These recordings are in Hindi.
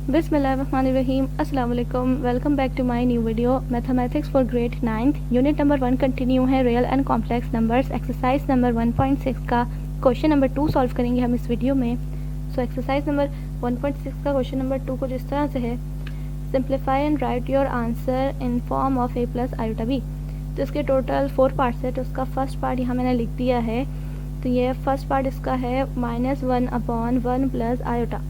बिस्मिल्लाहिर्रहमानिर्रहीम अस्सलाम वालेकुम। Welcome back to my new video. Mathematics for grade 9 unit number 1 continue है। Real and complex numbers exercise number 1.6 का क्वेश्चन नंबर 2 सॉल्व करेंगे हम इस वीडियो में। एक्सरसाइज नंबर 1.6 का क्वेश्चन नंबर 2 कुछ इस तरह से है, simplify and right your answer in form of a plus iota b। तो इसके टोटल 4 पार्ट्स है। तो उसका फर्स्ट पार्ट यहाँ मैंने लिख दिया है। तो ये फर्स्ट पार्ट इसका है -1/1 प्लस आयोटा।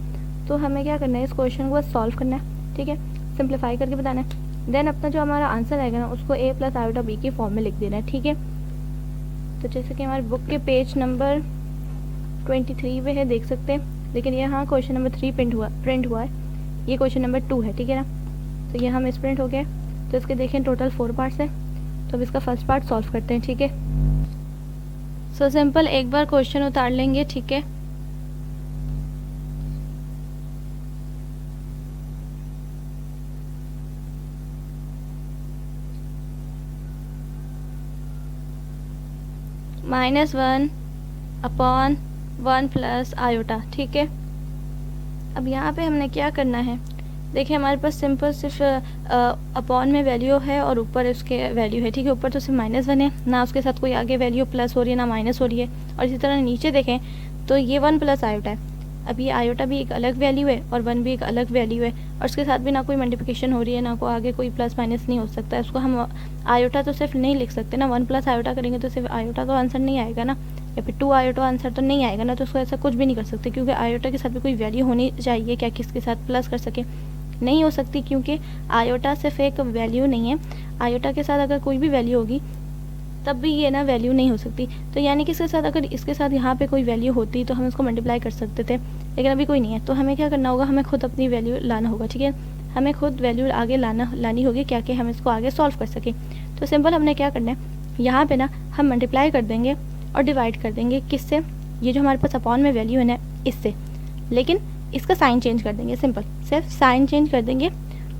तो हमें क्या करना है, इस क्वेश्चन को बस सॉल्व करना है, ठीक है, सिंप्लीफाई करके बताना है। देन अपना जो हमारा आंसर आएगा ना, उसको a प्लस आयोटा b के फॉर्म में लिख देना है, ठीक है। तो जैसे कि हमारे बुक के पेज नंबर 23 पे है, देख सकते हैं, लेकिन यहाँ क्वेश्चन नंबर 3 प्रिंट हुआ है, ये क्वेश्चन नंबर 2 है, ठीक है ना। तो यहाँ मिस प्रिंट हो गया। तो इसके देखें टोटल 4 पार्ट्स हैं। तो अब इसका फर्स्ट पार्ट सॉल्व करते हैं, ठीक है। सो सिंपल एक बार क्वेश्चन उतार लेंगे, ठीक है। -1/1 प्लस आयोटा, ठीक है। अब यहाँ पे हमने क्या करना है, देखिए हमारे पास सिंपल सिर्फ अपॉन में वैल्यू है और ऊपर उसके वैल्यू है, ठीक है। ऊपर तो सिर्फ -1 है, ना उसके साथ कोई आगे वैल्यू प्लस हो रही है ना माइनस हो रही है। और इसी तरह नीचे देखें तो ये 1 प्लस आयोटा है। अब ये आयोटा भी एक अलग वैल्यू है और 1 भी एक अलग वैल्यू है, और उसके साथ भी ना कोई मल्टीप्लिकेशन हो रही है, ना कोई आगे कोई प्लस माइनस नहीं हो सकता है। उसको हम आयोटा तो सिर्फ नहीं लिख सकते ना, 1 प्लस आयोटा करेंगे तो सिर्फ आयोटा तो आंसर नहीं आएगा ना, या फिर 2 आयोटा आंसर तो नहीं आएगा ना। तो उसको ऐसा कुछ भी नहीं कर सकते, क्योंकि आयोटा के साथ भी कोई वैल्यू होनी चाहिए क्या किसके साथ प्लस कर सके, नहीं हो सकती, क्योंकि आयोटा सिर्फ एक वैल्यू नहीं है। आयोटा के साथ अगर कोई भी वैल्यू होगी तब भी ये ना वैल्यू नहीं हो सकती। तो यानी कि इसके साथ अगर इसके साथ यहाँ पे कोई वैल्यू होती तो हम इसको मल्टीप्लाई कर सकते थे, लेकिन अभी कोई नहीं है। तो हमें क्या करना होगा, हमें खुद अपनी वैल्यू लाना होगा, ठीक है। हमें खुद वैल्यू आगे लानी होगी क्या कि हम इसको आगे सॉल्व कर सकें। तो सिंपल हमने क्या करना है, यहाँ पे ना हम मल्टीप्लाई कर देंगे और डिवाइड कर देंगे, किससे, ये जो हमारे पास अपॉन में वैल्यू है ना, इससे, लेकिन इसका साइन चेंज कर देंगे, सिंपल सिर्फ साइन चेंज कर देंगे।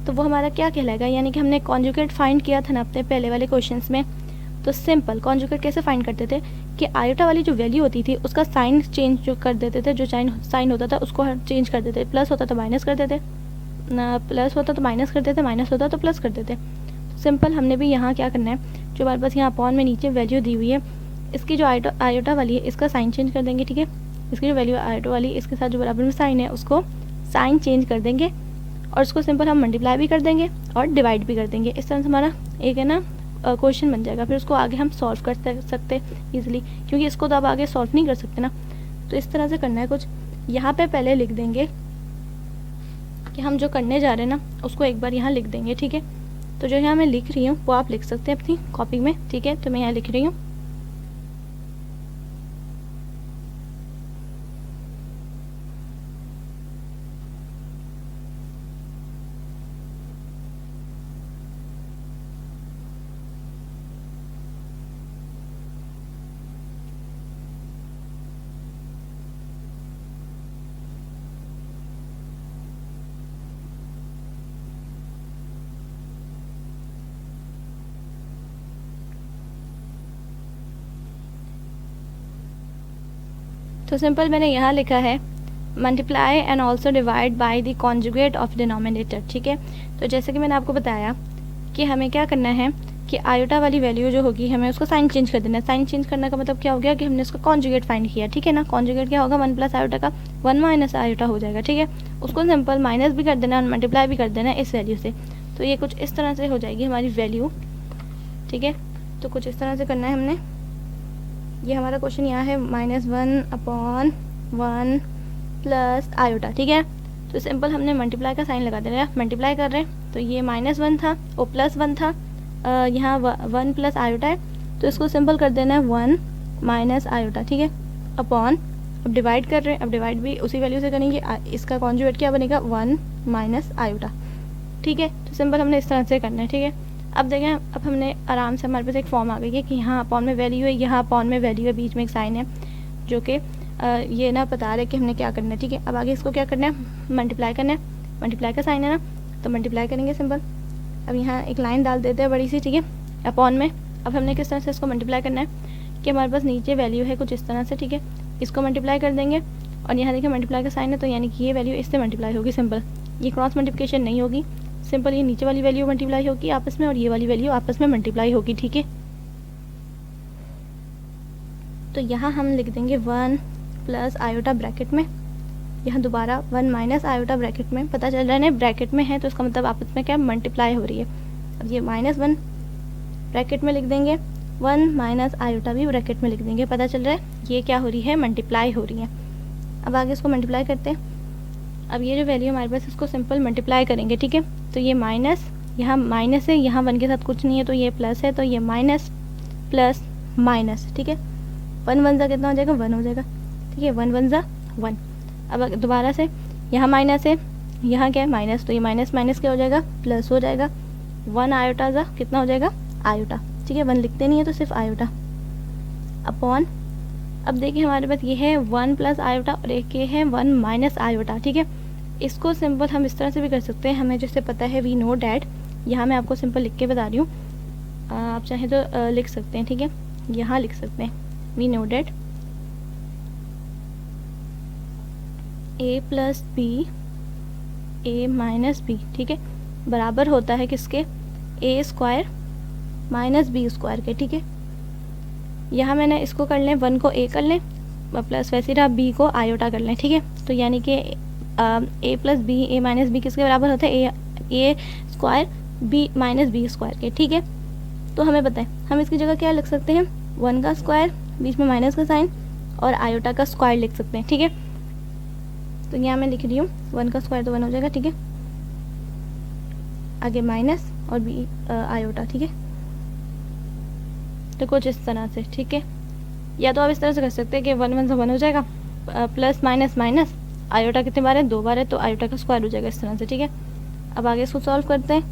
तो वो हमारा क्या कहलाएगा, यानी कि हमने कॉन्जुगेट फाइंड किया था ना अपने पहले वाले क्वेश्चंस में। तो सिंपल कॉन्जुगेट कैसे फाइंड करते थे कि आयोटा वाली जो वैल्यू होती थी उसका साइन चेंज जो कर देते थे, जो साइन होता था उसको चेंज कर देते, प्लस होता तो माइनस कर देते, ना प्लस होता तो माइनस कर देते, माइनस होता तो प्लस कर देते। सिंपल हमने भी यहाँ क्या करना है, जो हमारे पास यहाँ अपॉन में नीचे वैल्यू दी हुई है, इसकी जो आयोटा वाली है इसका साइन चेंज कर देंगे, ठीक है। इसकी जो वैल्यू आयोटा वाली इसके साथ जो बराबर में साइन है उसको साइन चेंज कर देंगे, और उसको सिंपल हम मल्टीप्लाई भी कर देंगे और डिवाइड भी कर देंगे। इस तरह से हमारा एक है ना क्वेश्चन बन जाएगा। फिर उसको आगे हम सॉल्व कर सकते इजीली, क्योंकि इसको तो अब आगे सॉल्व नहीं कर सकते ना। तो इस तरह से करना है कुछ। यहाँ पे पहले लिख देंगे कि हम जो करने जा रहे हैं ना उसको एक बार यहाँ लिख देंगे, ठीक है। तो जो यहाँ मैं लिख रही हूँ वो आप लिख सकते हैं अपनी कॉपी में, ठीक है। तो मैं यहाँ लिख रही हूँ तो सिंपल मैंने यहाँ लिखा है multiply and also divide by the conjugate of denominator, ठीक है। तो जैसे कि मैंने आपको बताया कि हमें क्या करना है कि आयोटा वाली वैल्यू जो होगी हमें उसका साइन चेंज कर देना है। साइन चेंज करने का मतलब क्या हो गया कि हमने उसका कॉन्जुगेट फाइंड किया, ठीक है ना। कॉन्जुगेट क्या होगा, 1 प्लस आयोटा का 1 माइनस आयोटा हो जाएगा, ठीक है। उसको सिंपल माइनस भी कर देना और मल्टीप्लाई भी कर देना इस वैल्यू से। तो ये कुछ इस तरह से हो जाएगी हमारी वैल्यू, ठीक है। तो कुछ इस तरह से करना है हमने। ये हमारा क्वेश्चन यहाँ है -1/1 प्लस आयोटा, ठीक है। तो सिंपल हमने मल्टीप्लाई का साइन लगा देना है, मल्टीप्लाई कर रहे हैं। तो ये -1 था और +1 था, यहाँ 1 प्लस आयोटा है, तो इसको सिंपल कर देना है 1 माइनस आयोटा, ठीक है, अपॉन। अब डिवाइड कर रहे हैं, अब डिवाइड भी उसी वैल्यू से करेंगे। इसका कॉन्जुगेट क्या बनेगा, 1 माइनस आयोटा, ठीक है। तो सिंपल हमने इस तरह से करना है, ठीक है। अब देखें, अब हमने आराम से, हमारे पास एक फॉर्म आ गई है कि यहाँ अपॉन में वैल्यू है, यहाँ अपॉन में वैल्यू है, बीच में एक साइन है जो कि ये ना बता रहे कि हमने क्या करना है, ठीक है। अब आगे इसको क्या करना है, मल्टीप्लाई करना है। मल्टीप्लाई का साइन है ना, तो मल्टीप्लाई करेंगे सिंपल। अब यहाँ एक लाइन डाल देते हैं बड़ी सी, ठीक है, अपॉन में। अब हमने किस तरह से इसको मल्टीप्लाई करना है कि हमारे पास नीचे वैल्यू है कुछ इस तरह से, ठीक है। इसको मल्टीप्लाई कर देंगे और यहाँ देखिए मल्टीप्लाई का साइन है, तो यानी कि ये वैल्यू इससे मल्टीप्लाई होगी सिंपल। ये क्रॉस मल्टीप्लिकेशन नहीं होगी, सिंपल ये नीचे वाली वैल्यू मल्टीप्लाई होगी आपस में और ये वाली वैल्यू आपस में मल्टीप्लाई होगी, ठीक है। तो यहाँ हम लिख देंगे 1 प्लस आयोटा ब्रैकेट में, यहाँ दोबारा 1 माइनस आयोटा ब्रैकेट में, पता चल रहा है ना ब्रैकेट में है तो इसका मतलब आपस में क्या मल्टीप्लाई हो रही है। अब ये -1 ब्रैकेट में लिख देंगे, 1 माइनस आयोटा भी ब्रैकेट में लिख देंगे, पता चल रहा है ये क्या हो रही है, मल्टीप्लाई हो रही है। अब आगे इसको मल्टीप्लाई करते हैं। अब ये जो वैल्यू हमारे पास इसको सिंपल मल्टीप्लाई करेंगे, ठीक है। तो ये माइनस, यहाँ माइनस है, यहाँ 1 के साथ कुछ नहीं है तो ये प्लस है, तो ये माइनस प्लस माइनस, ठीक है। 1 1 जा कितना हो जाएगा, 1 हो जाएगा, ठीक है। 1 1 जा 1। अब दोबारा से यहाँ माइनस है, यहाँ क्या है माइनस, तो ये माइनस माइनस क्या हो जाएगा, प्लस हो जाएगा। 1 आयोटा जा कितना हो जाएगा, आयोटा, ठीक है। 1 लिखते नहीं है तो सिर्फ आयोटा अपॉन, अब देखिए हमारे पास ये है 1 प्लस आयोटा और एक ये है 1 माइनस आयोटा, ठीक है। इसको सिंपल हम इस तरह से भी कर सकते हैं, हमें जैसे पता है वी नो डैट, यहाँ मैं आपको सिंपल लिख के बता रही हूँ, आप चाहें तो लिख सकते हैं, ठीक है। यहाँ लिख सकते हैं we know that a plus b a minus b, ठीक है, बराबर होता है किसके, a square minus b square के, ठीक है। यहाँ मैंने इसको कर लें 1 को a कर लें प्लस वैसे रहा b को आयोटा कर लें, ठीक है। तो यानी कि a plus b a minus b किसके बराबर होता है, a square b minus b square के, ठीक है। तो हमें पता है हम इसकी जगह क्या लिख सकते हैं, 1 का स्क्वायर बीच में माइनस का साइन और आयोटा का स्क्वायर लिख सकते हैं, ठीक है। तो यहाँ मैं लिख रही हूँ 1 का स्क्वायर तो 1 हो जाएगा, ठीक है। आगे माइनस और बी आयोटा, ठीक है। तो कुछ इस तरह से, ठीक है। या तो आप इस तरह से कर सकते हैं कि 1 1 से 1 हो जाएगा, प्लस माइनस माइनस, आयोटा कितने बार है, 2 बार है, तो आयोटा का स्क्वायर हो जाएगा इस तरह से, ठीक है। अब आगे इसको सॉल्व करते हैं,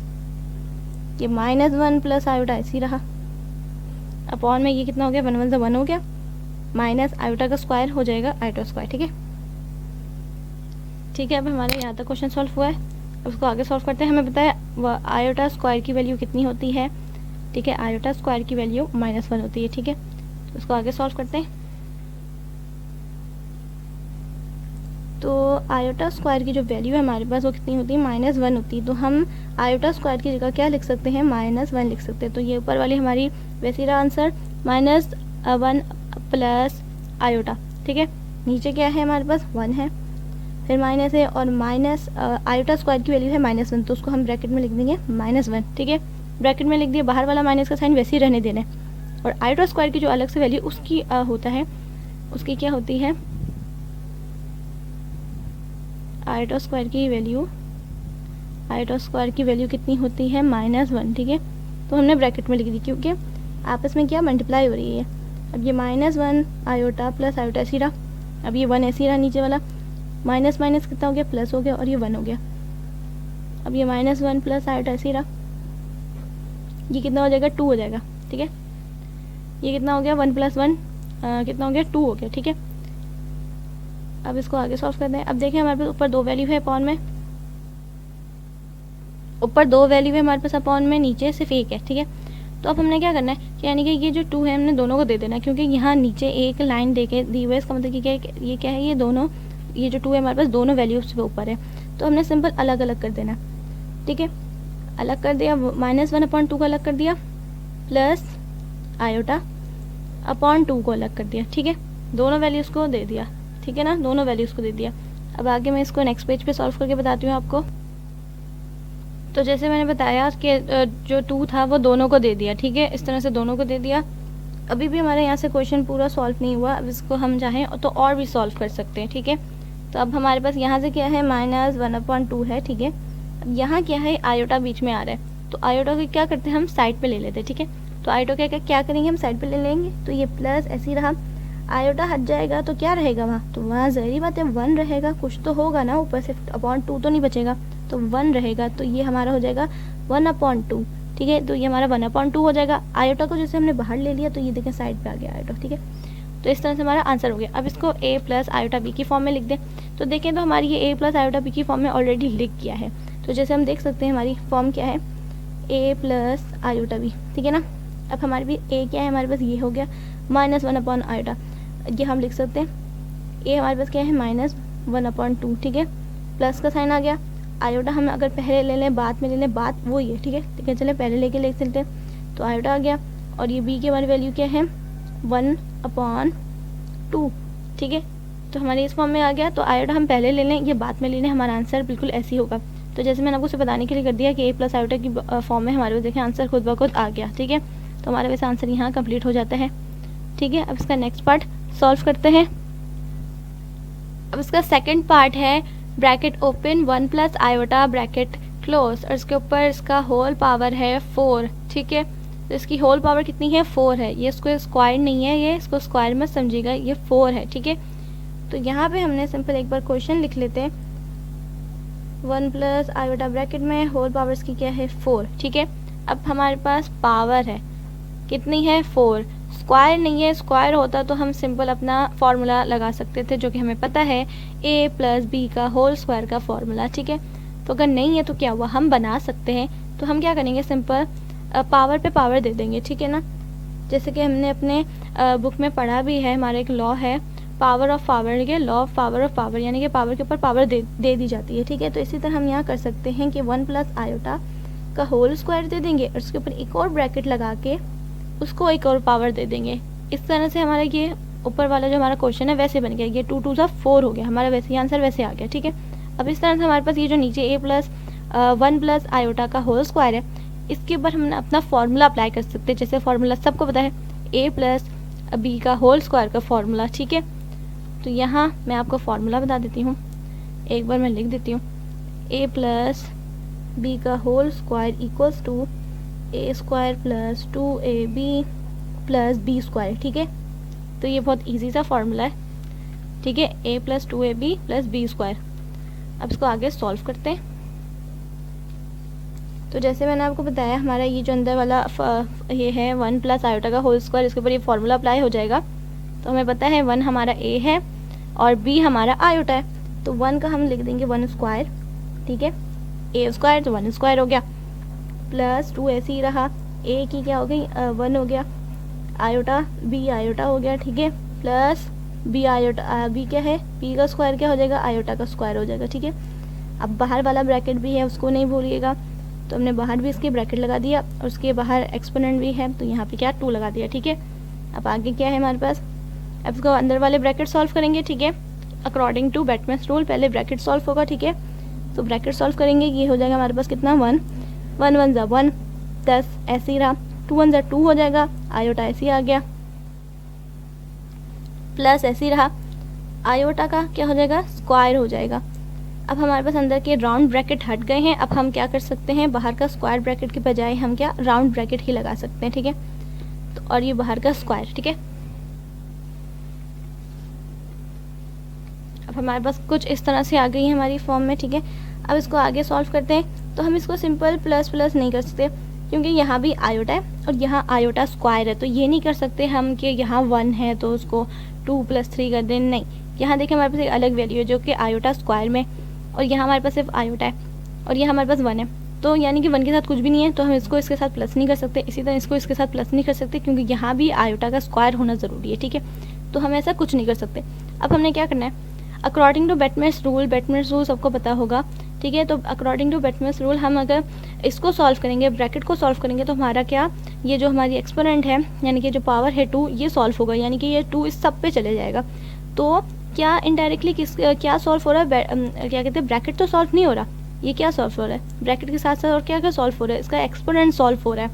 ये -1 प्लस आयोटा ऐसे ही रहा, अपॉन में ये कितना हो गया, 1 1 से 1 हो गया, माइनस आयोटा का स्क्वायर हो जाएगा आयोटा स्क्वायर, ठीक है। ठीक है, अब हमारे यहाँ तक क्वेश्चन सॉल्व हुआ है। अब उसको आगे सॉल्व करते हैं। हमें बताया आयोटा स्क्वायर की वैल्यू कितनी होती है, ठीक है, आयोटा स्क्वायर की वैल्यू -1 होती है, ठीक है। तो उसको आगे सॉल्व करते हैं। तो आयोटा स्क्वायर की जो वैल्यू है हमारे पास वो कितनी होती है, -1 होती है। तो हम आयोटा स्क्वायर की जगह क्या लिख सकते हैं, -1 लिख सकते हैं। तो ये ऊपर वाली हमारी वैसे रहा आंसर, -1 प्लस आयोटा, ठीक है। नीचे क्या है हमारे पास 1 है, फिर माइनस है और माइनस आयोटा स्क्वायर की वैल्यू है -1, तो उसको हम ब्रैकेट में लिख देंगे -1, ठीक है। ब्रैकेट में लिख दिया, बाहर वाला माइनस का साइन वैसे ही रहने देना है। और आयोटा स्क्वायर की जो अलग से वैल्यू उसकी होता है, उसकी क्या होती है, आयोटा स्क्वायर की वैल्यू कितनी होती है, -1, ठीक है। तो हमने ब्रैकेट में लिख दी क्योंकि आपस में क्या मल्टीप्लाई हो रही है। अब ये -1 आयोटा प्लस आयोटा ऐसी रहा, अब ये 1 ऐसी रहा, नीचे वाला माइनस माइनस कितना हो गया, प्लस हो गया और ये 1 हो गया। अब ये -1 प्लस आयोटा ऐसी रहा, ये कितना हो जाएगा, 2 हो जाएगा, ठीक है। ये कितना हो गया, 1 + 1 कितना हो गया, 2 हो गया, ठीक है। अब इसको आगे सॉल्व करते हैं। अब देखिए हमारे पास ऊपर 2 वैल्यू है अपॉन में, ऊपर 2 वैल्यू है हमारे पास अपॉन में, नीचे सिर्फ 1 है, ठीक है। तो अब हमने क्या करना है, यानी कि ये जो 2 है हमने दोनों को दे देना है, क्योंकि यहाँ नीचे एक लाइन दे के दी हुई है, इसका मतलब कि क्या है, ये क्या है, ये दोनों, ये जो 2 है हमारे पास दोनों वैल्यूज पे ऊपर है, तो हमने सिंपल अलग अलग कर देना, ठीक है। अलग कर दिया, -1/2 को अलग कर दिया, प्लस आयोटा अपॉन 2 को अलग कर दिया, ठीक है। दोनों वैल्यूज़ को दे दिया, ठीक है ना, दोनों वैल्यूज़ को दे दिया। अब आगे मैं इसको नेक्स्ट पेज पे सॉल्व करके बताती हूँ आपको। तो जैसे मैंने बताया कि जो 2 था वो दोनों को दे दिया, ठीक है, इस तरह से दोनों को दे दिया। अभी भी हमारे यहाँ से क्वेश्चन पूरा सॉल्व नहीं हुआ, अब इसको हम चाहें तो और भी सॉल्व कर सकते हैं, ठीक है। तो अब हमारे पास यहाँ से क्या है, -1/2 है, ठीक है। अब यहाँ क्या है, आयोटा बीच में आ रहा है, तो आयोटा को क्या करते हैं हम साइड पे ले लेते हैं, ठीक है। तो आयोटा क्या करेंगे हम साइड पे ले लेंगे, तो ये प्लस ऐसे ही रहा, आयोटा हट जाएगा तो क्या रहेगा वहाँ, तो वहाँ ज़ाहिर बात है 1 रहेगा, कुछ तो होगा ना, ऊपर से /2 तो नहीं बचेगा, तो 1 रहेगा, तो ये हमारा हो जाएगा 1/2, ठीक है। तो ये हमारा 1/2 हो जाएगा। आयोटा को जैसे हमने बाहर ले लिया तो ये देखें साइड पे आ गया आयोटा, ठीक है। तो इस तरह से हमारा आंसर हो गया। अब इसको a प्लस आयोटा बी की फॉर्म में लिख दें, तो देखें तो हमारी ये a प्लस आयोटा बी की फॉर्म में ऑलरेडी लिख किया है। तो जैसे हम देख सकते हैं हमारी फॉर्म क्या है, a प्लस आयोटा बी, ठीक है ना। अब हमारे भी a क्या है, हमारे पास ये हो गया -1 आयोटा, ये हम लिख सकते हैं। a हमारे पास क्या है, -1/2, ठीक है, प्लस का साइन आ गया, आयोटा हम अगर पहले ले लें बाद में ले लें, बात वही है, ठीक है चले पहले लेके ले चलते हैं। तो आयोटा आ गया और ये बी की हमारी वैल्यू क्या है 1/2, ठीक है। तो हमारे इस फॉर्म में आ गया। तो आयोटा हम पहले ले लें, ये बाद में ले लें, हमारा आंसर बिल्कुल ऐसे ही होगा। तो जैसे मैंने आपको उसे बताने के लिए कर दिया कि ए प्लस आयोटा की फॉर्म में हमारे पास देखें आंसर खुद ब खुद आ गया, ठीक है। तो हमारा वैसे आंसर यहाँ कंप्लीट हो जाता है, ठीक है। अब इसका नेक्स्ट पार्ट सॉल्व करते हैं। अब इसका सेकंड पार्ट है bracket open 1 plus iota bracket close, और इसके ऊपर इसका होल पावर है 4, ठीक है। तो इसकी होल पावर कितनी है 4 है, ये इसको स्क्वायर नहीं है, ये इसको स्क्वायर मत समझिएगा, ये 4 है, ठीक है। तो यहाँ पे हमने सिंपल एक बार क्वेश्चन लिख लेते हैं 1 प्लस आयोटा ब्रैकेट में होल पावर इसकी क्या है 4, ठीक है। अब हमारे पास पावर है कितनी है 4, स्क्वायर नहीं है, स्क्वायर होता तो हम सिंपल अपना फार्मूला लगा सकते थे जो कि हमें पता है a प्लस बी का होल स्क्वायर का फार्मूला, ठीक है। तो अगर नहीं है तो क्या हुआ, हम बना सकते हैं। तो हम क्या करेंगे, सिंपल पावर पे पावर दे देंगे, ठीक है ना। जैसे कि हमने अपने बुक में पढ़ा भी है, हमारा एक लॉ है पावर ऑफ पावर के, लॉ ऑफ पावर यानी कि पावर के ऊपर पावर दे दी जाती है, ठीक है। तो इसी तरह हम यहाँ कर सकते हैं कि 1 प्लस आयोटा का होल स्क्वायर दे देंगे और उसके ऊपर एक और ब्रैकेट लगा के उसको एक और पावर दे देंगे। इस तरह से हमारा ये ऊपर वाला जो हमारा क्वेश्चन है वैसे बन गया, ये 2 2 4 हो गया, हमारा वैसे ही आंसर वैसे आ गया, ठीक है। अब इस तरह से हमारे पास ये जो नीचे a प्लस 1 प्लस आयोटा का होल स्क्वायर है, इसके ऊपर हम अपना फार्मूला अप्लाई कर सकते हैं। जैसे फार्मूला सबको पता है a प्लस बी का होल स्क्वायर का फार्मूला, ठीक है। तो यहाँ मैं आपको फार्मूला बता देती हूँ, एक बार मैं लिख देती हूँ a प्लस बी का whole square equals to a square plus 2ab plus b square, ठीक है। तो ये बहुत इजी सा फार्मूला है, ठीक है, a plus 2ab plus b square. अब इसको आगे सॉल्व करते हैं। तो जैसे मैंने आपको बताया हमारा ये जो अंदर वाला ये है 1 प्लस आयोटा का होल स्क्वायर, इसके ऊपर ये फार्मूला अप्लाई हो जाएगा। तो हमें पता है 1 हमारा a है और b हमारा आयोटा है। तो 1 का हम लिख देंगे 1 स्क्वायर, ठीक है, a स्क्वायर तो 1 स्क्वायर हो गया, प्लस 2 ऐसे ही रहा, a की क्या हो गई 1 हो गया, आयोटा b आयोटा हो गया, ठीक है, प्लस b आयोटा b क्या है, b का स्क्वायर क्या हो जाएगा, आयोटा का स्क्वायर हो जाएगा, ठीक है। अब बाहर वाला ब्रैकेट भी है उसको नहीं भूलिएगा, तो हमने बाहर भी इसके ब्रैकेट लगा दिया और उसके बाहर एक्सपोनेंट भी है, तो यहाँ पे क्या 2 लगा दिया, ठीक है। अब आगे क्या है हमारे पास, अब इसको अंदर वाले ब्रैकेट सॉल्व करेंगे, ठीक है, अकॉर्डिंग टू बैटमैन्स रूल पहले ब्रैकेट सॉल्व होगा, ठीक है। तो ब्रैकेट सॉल्व करेंगे, ये हो जाएगा हमारे पास कितना 1 1 1 ज़ा 1 10 ऐसे ही रहा, 2 1 ज़ा 2 हो जाएगा, आयोटा ऐसे ही आ गया, प्लस ऐसे ही रहा, आयोटा का क्या हो जाएगा स्क्वायर हो जाएगा। अब हमारे पास अंदर के राउंड ब्रैकेट हट गए हैं। अब हम क्या कर सकते हैं, बाहर का स्क्वायर ब्रैकेट के बजाय हम क्या राउंड ब्रैकेट ही लगा सकते हैं, ठीक है। तो और ये बाहर का स्क्वायर, ठीक है। अब हमारे पास कुछ इस तरह से आ गई है हमारी फॉर्म में, ठीक है। अब इसको आगे सॉल्व करते हैं। तो हम इसको सिंपल प्लस प्लस नहीं कर सकते क्योंकि यहाँ भी आयोटा है और यहाँ आयोटा स्क्वायर है, तो ये नहीं कर सकते हम कि यहाँ 1 है तो उसको 2 + 3 कर दें, नहीं। यहाँ देखिए हमारे पास एक अलग वैल्यू है जो कि आयोटा स्क्वायर में, और यहाँ हमारे पास सिर्फ आयोटा है और यहाँ हमारे पास 1 है, तो यानी कि 1 के साथ कुछ भी नहीं है, तो हम इसको इसके साथ प्लस नहीं कर सकते। इसी तरह इसको इसके साथ प्लस नहीं कर सकते क्योंकि यहाँ भी आयोटा का स्क्वायर होना ज़रूरी है, ठीक है। तो हम ऐसा कुछ नहीं कर सकते। अब हमने क्या करना है, अकॉर्डिंग टू बैटमैन्स रूल सबको पता होगा, ठीक है। तो अकॉर्डिंग टू बैटमैन्स रूल हम अगर इसको सॉल्व करेंगे, ब्रैकेट को सॉल्व करेंगे, तो हमारा क्या, ये जो हमारी एक्सपोनेंट है यानी कि जो पावर है 2, ये सॉल्व होगा, यानी कि ये 2 इस सब पे चले जाएगा। तो क्या इनडायरेक्टली क्या सॉल्व हो रहा है, क्या कहते हैं, ब्रैकेट तो सॉल्व नहीं हो रहा, ये क्या सॉल्व हो रहा है, ब्रैकेट के साथ साथ और क्या क्या सॉल्व हो रहा है, इसका एक्सपोनेंट सॉल्व हो रहा है।